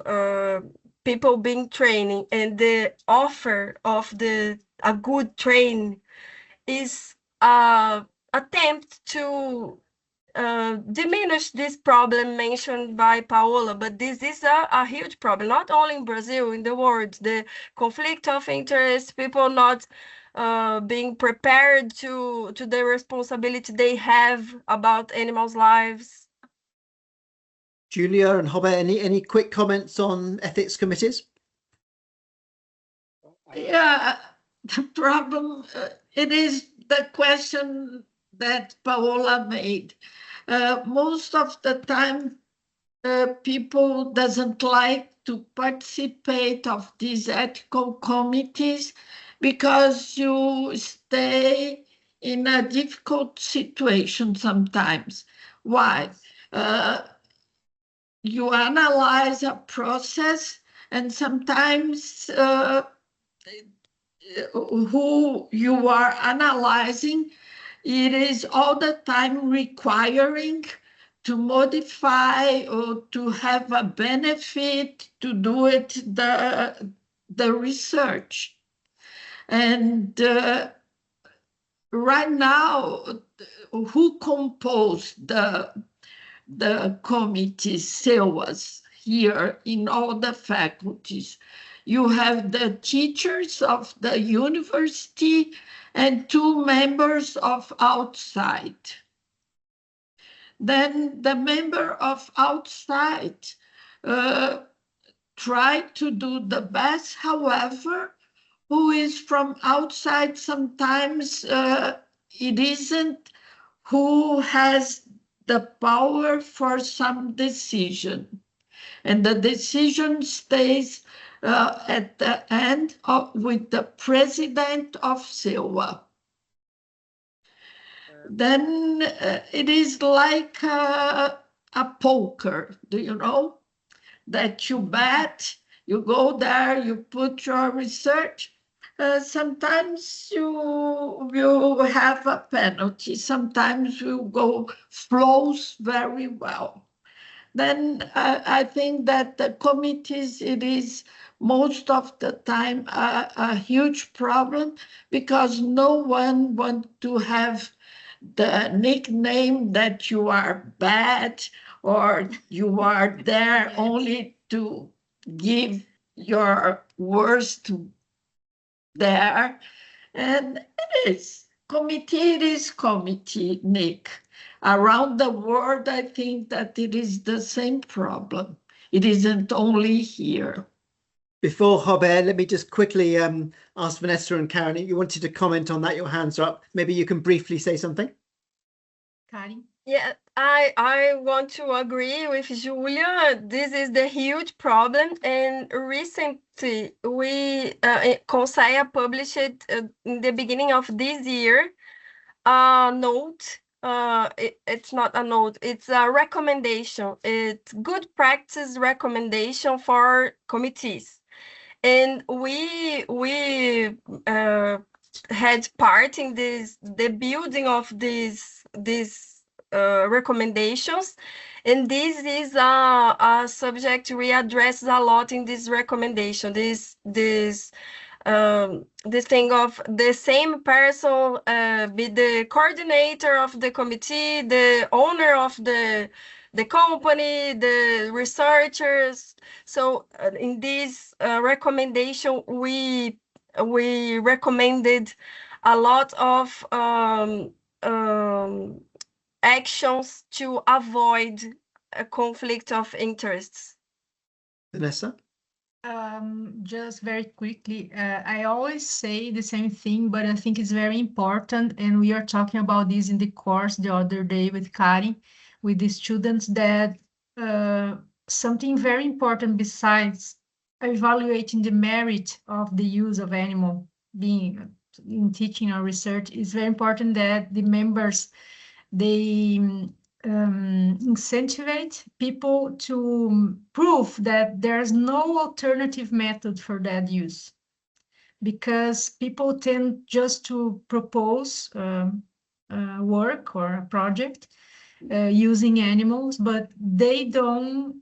people being trained and the offer of a good training is attempt to diminish this problem mentioned by Paola, but this is a huge problem, not only in Brazil, in the world. The conflict of interest, people not being prepared to the responsibility they have about animals' lives. Julia and Róber, any quick comments on ethics committees? Yeah, the problem, it is the question that Paola made. Most of the time, people doesn't like to participate of these ethical committees because you stay in a difficult situation sometimes. Why? You analyze a process, and sometimes who you are analyzing, it is all the time requiring to modify or to have a benefit to do it, the research. And right now, who composed the committee, SEWAs, here in all the faculties? You have the teachers of the university and 2 members of outside. Then the member of outside try to do the best. However, who is from outside, sometimes it isn't who has the power for some decision. And the decision stays at the end with the president of SEWA. Then it is like a poker, do you know? That you bet, you go there, you put your research. Sometimes you have a penalty. Sometimes you flows very well. Then I think that the committees, it is most of the time a huge problem, because no one wants to have the nickname that you are bad or you are there only to give your worst there. And it is committee, Nick. Around the world, I think that it is the same problem. It isn't only here. Before Róber, let me just quickly ask Vanessa and Karynn, you wanted to comment on that, your hands are up. Maybe you can briefly say something. Karynn? Yeah, I want to agree with Julia. This is the huge problem. And recently, CONCEA published in the beginning of this year a note. It's not a note, it's a recommendation. It's good practice recommendation for committees. And we had part in the building of these recommendations, and this is a subject we address a lot in this recommendation. This this thing of the same person be the coordinator of the committee, the owner of the company, the researchers. So in this recommendation, we recommended a lot of actions to avoid a conflict of interests. Vanessa? Just very quickly, I always say the same thing, but I think it's very important, and we are talking about this in the course the other day with Karynn, with the students, that something very important besides evaluating the merit of the use of animal being in teaching or research, is very important that the members, they incentivize people to prove that there's no alternative method for that use, because people tend just to propose work or a project using animals, but they don't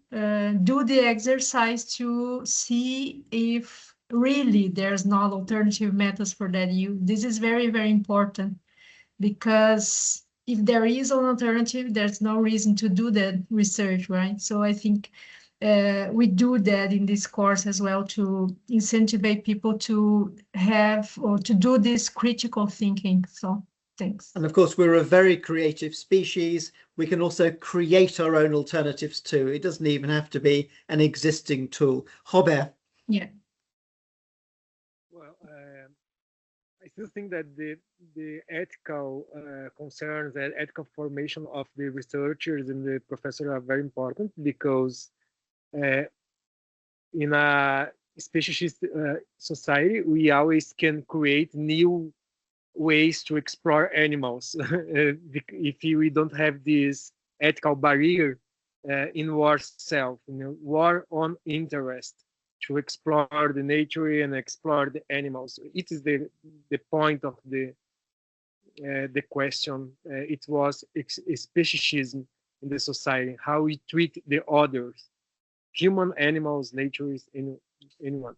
do the exercise to see if really there's not alternative methods for that use. This is very, very important, because if there is an alternative, there's no reason to do that research, right? So I think we do that in this course as well, to incentivize people to have or to do this critical thinking. So thanks. And of course, we're a very creative species. We can also create our own alternatives too. It doesn't even have to be an existing tool. Róber? Yeah. Well, I still think that the ethical concerns and ethical formation of the researchers and the professors are very important, because in a specialist society, we always can create new ways to explore animals. If we don't have this ethical barrier in ourselves, war on interest, to explore the nature and explore the animals. It is the point of the question. It was speciesism in the society, how we treat the others, human, animals, nature, is anyone.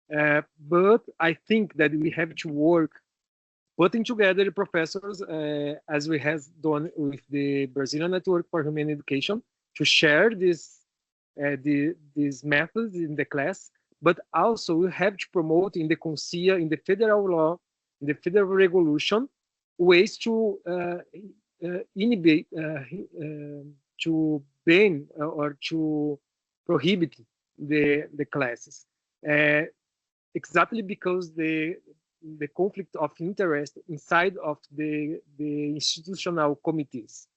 But I think that we have to work putting together the professors, as we have done with the Brazilian Network for Humane Education, to share these methods in the class, but also we have to promote in the CONCEA, in the federal law, in the federal regulation, ways to inhibit, to ban or to prohibit the classes. Exactly because the conflict of interest inside of the institutional committees.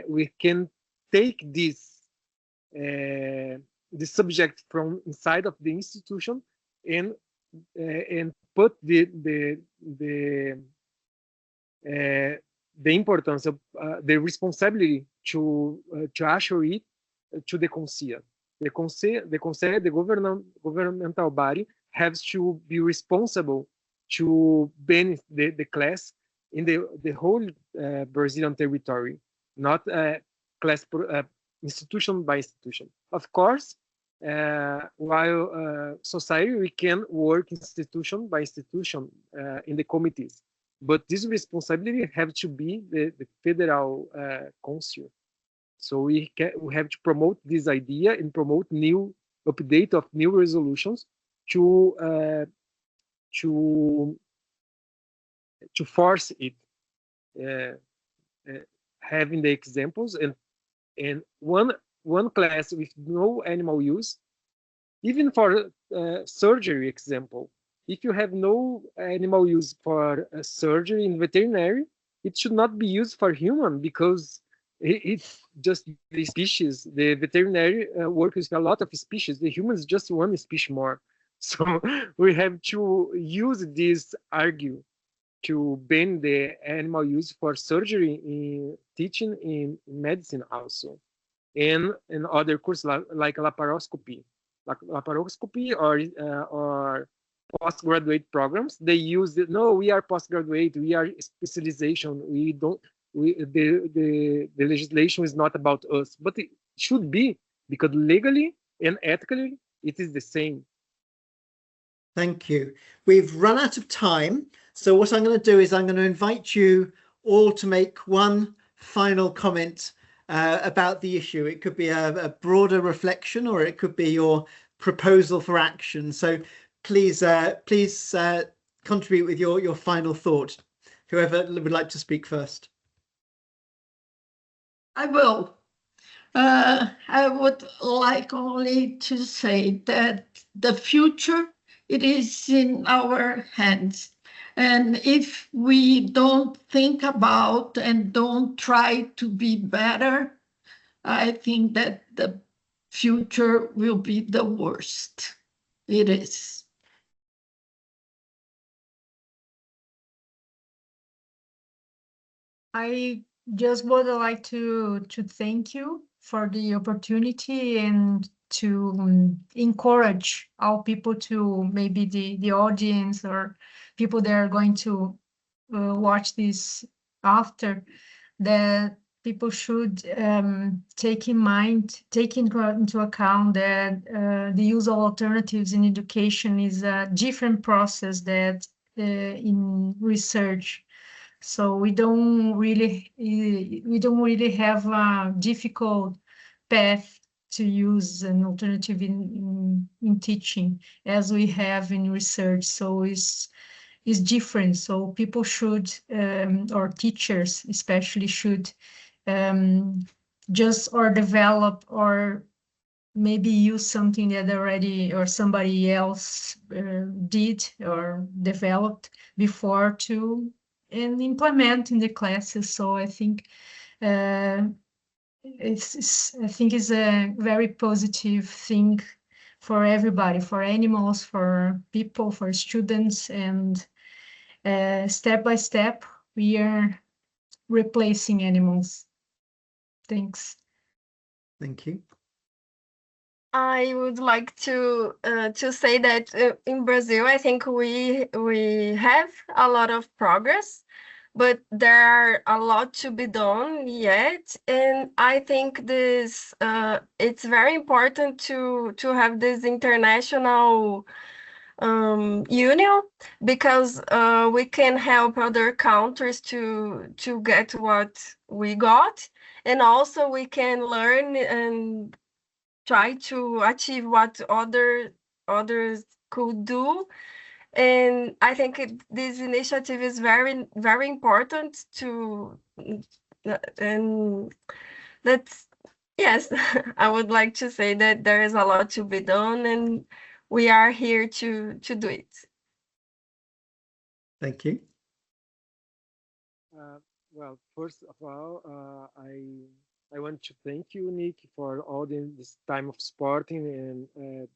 We can take this the subject from inside of the institution and put the importance of the responsibility to assure it to the CONCEA. The CONCEA, the governmental body, has to be responsible to ban the class in the whole Brazilian territory, not class institution by institution. Of course, while society, we can work institution by institution in the committees, but this responsibility have to be the federal council. So we have to promote this idea and promote new update of new resolutions to force it, having the examples and one class with no animal use, even for surgery example. If you have no animal use for surgery in veterinary, it should not be used for human, because it's just the species. The veterinary works with a lot of species. The human is just one species more. So we have to use this argument to ban the animal use for surgery in teaching in medicine also, and in other courses like laparoscopy or postgraduate programs. They use it. No, we are postgraduate. We are specialization. We don't. The legislation is not about us, but it should be, because legally and ethically it is the same. Thank you. We've run out of time. So what I'm going to do is I'm going to invite you all to make one final comment about the issue. It could be a broader reflection, or it could be your proposal for action. So please contribute with your final thought. Whoever would like to speak first. I will. I would like only to say that the future, it is in our hands. And if we don't think about and don't try to be better, I think that the future will be the worst. It is. I just would like to thank you for the opportunity and to encourage all people, to maybe the audience or people that are going to watch this after, that people should take into account that the use of alternatives in education is a different process that in research. So we don't really have a difficult path to use an alternative in teaching as we have in research. So it's different. So people should, or teachers especially, should just or develop or maybe use something that already or somebody else did or developed before and implement in the classes. So I think it's a very positive thing for everybody, for animals, for people, for students, and step by step we are replacing animals. Thanks. Thank you. I would like to say that in Brazil, I think we have a lot of progress, but there are a lot to be done yet. And I think this it's very important to have this international union, because we can help other countries to get what we got, and also we can learn and try to achieve what others could do. And I think this initiative is very, very important to, and that's, yes, I would like to say that there is a lot to be done, and we are here to do it. Thank you. Well, first of all, I want to thank you, Nick, for all this time of supporting and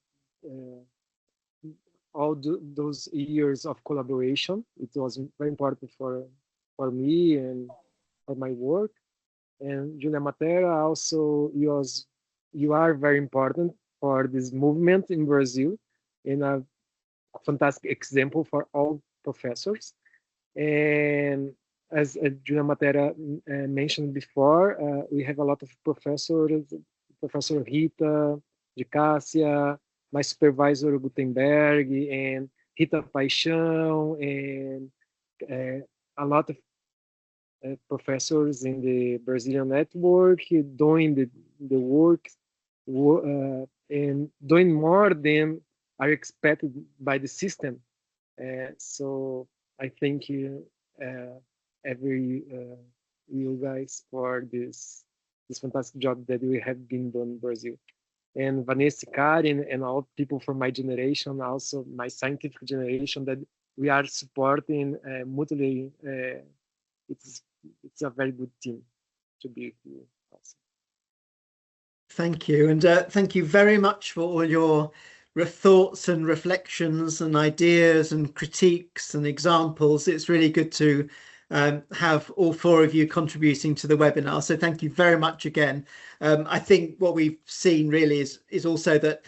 all those years of collaboration. It was very important for me and for my work. And Julia Matera, also, you are very important for this movement in Brazil, and a fantastic example for all professors. And as Julia Matera mentioned before, we have a lot of professors, Professor Rita, de Cássia, my supervisor Gutenberg, and Rita Paixão, and a lot of professors in the Brazilian network doing the work and doing more than are expected by the system. So I thank you, you guys, for this fantastic job that we have been doing in Brazil. And Vanessa Carli and all people from my generation, also my scientific generation, that we are supporting mutually. It's a very good team to be here also. Thank you, and thank you very much for all your thoughts and reflections and ideas and critiques and examples. It's really good to have all four of you contributing to the webinar. So thank you very much again. I think what we've seen really is also that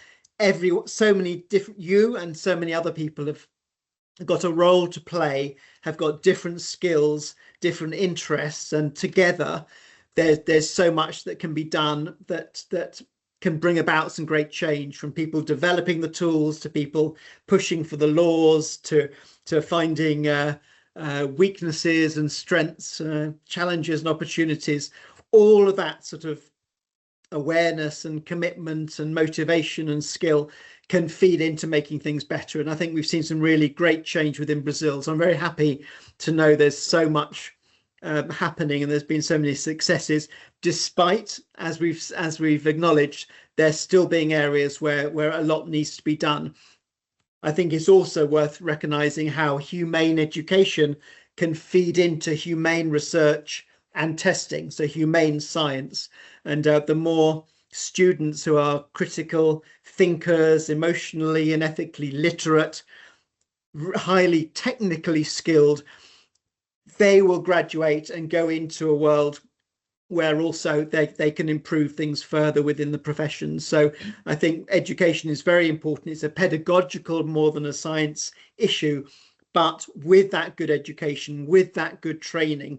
so many different, you and so many other people have got a role to play, have got different skills, different interests, and together there's so much that can be done that can bring about some great change, from people developing the tools to people pushing for the laws to finding weaknesses and strengths, challenges and opportunities. All of that sort of awareness and commitment and motivation and skill can feed into making things better. And I think we've seen some really great change within Brazil. So I'm very happy to know there's so much happening, and there's been so many successes, despite, as we've acknowledged, there still being areas where a lot needs to be done. I think it's also worth recognizing how humane education can feed into humane research and testing, so humane science. And the more students who are critical thinkers, emotionally and ethically literate, highly technically skilled, they will graduate and go into a world where also they can improve things further within the profession. So I think education is very important. It's a pedagogical more than a science issue, but with that good education, with that good training,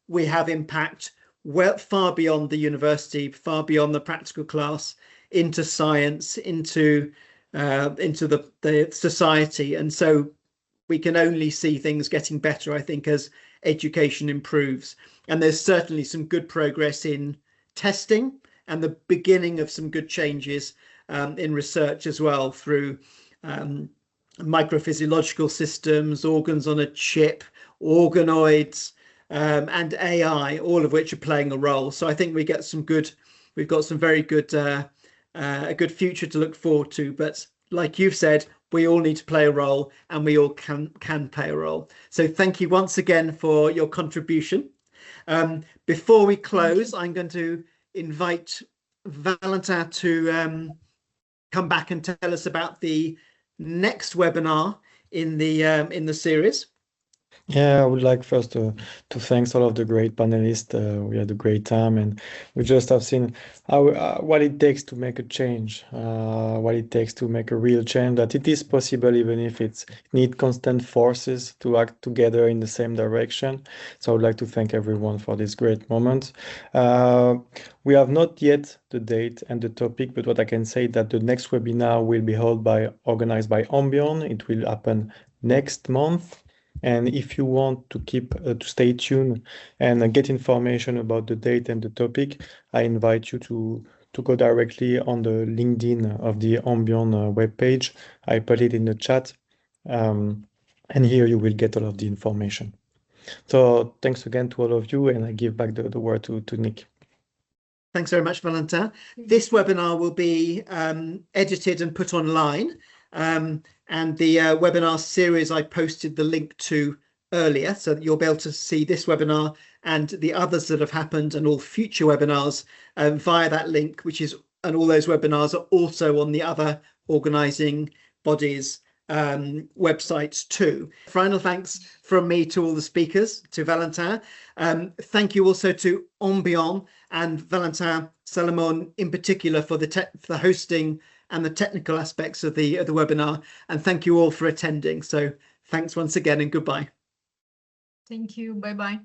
we have impact well far beyond the university, far beyond the practical class, into science, into the society. And so we can only see things getting better, I think, as education improves. And there's certainly some good progress in testing and the beginning of some good changes in research as well, through microphysiological systems, organs on a chip, organoids, and AI, all of which are playing a role. So I think we've got some very good, a good future to look forward to. But like you've said, we all need to play a role, and we all can play a role. So thank you once again for your contribution. Before we close, I'm going to invite Valentin to come back and tell us about the next webinar in the series. Yeah, I would like first to thank all of the great panelists. We had a great time, and we just have seen how what it takes to make a change, what it takes to make a real change, that it is possible even if it needs constant forces to act together in the same direction. So I would like to thank everyone for this great moment. We have not yet the date and the topic, but what I can say that the next webinar will be organized by Ambion. It will happen next month. And if you want to to stay tuned and get information about the date and the topic, I invite you to go directly on the LinkedIn of the Ambion webpage. I put it in the chat, and here you will get all of the information. So thanks again to all of you, and I give back the word to Nick. Thanks very much, Valentin. This webinar will be edited and put online. And the webinar series I posted the link to earlier, so that you'll be able to see this webinar and the others that have happened and all future webinars via that link, and all those webinars are also on the other organising bodies websites too. Final thanks from me to all the speakers, to Valentin. Thank you also to Ambion and Valentin Salomon in particular for the hosting and the technical aspects of the webinar. And thank you all for attending. So thanks once again, and goodbye. Thank you. Bye-bye.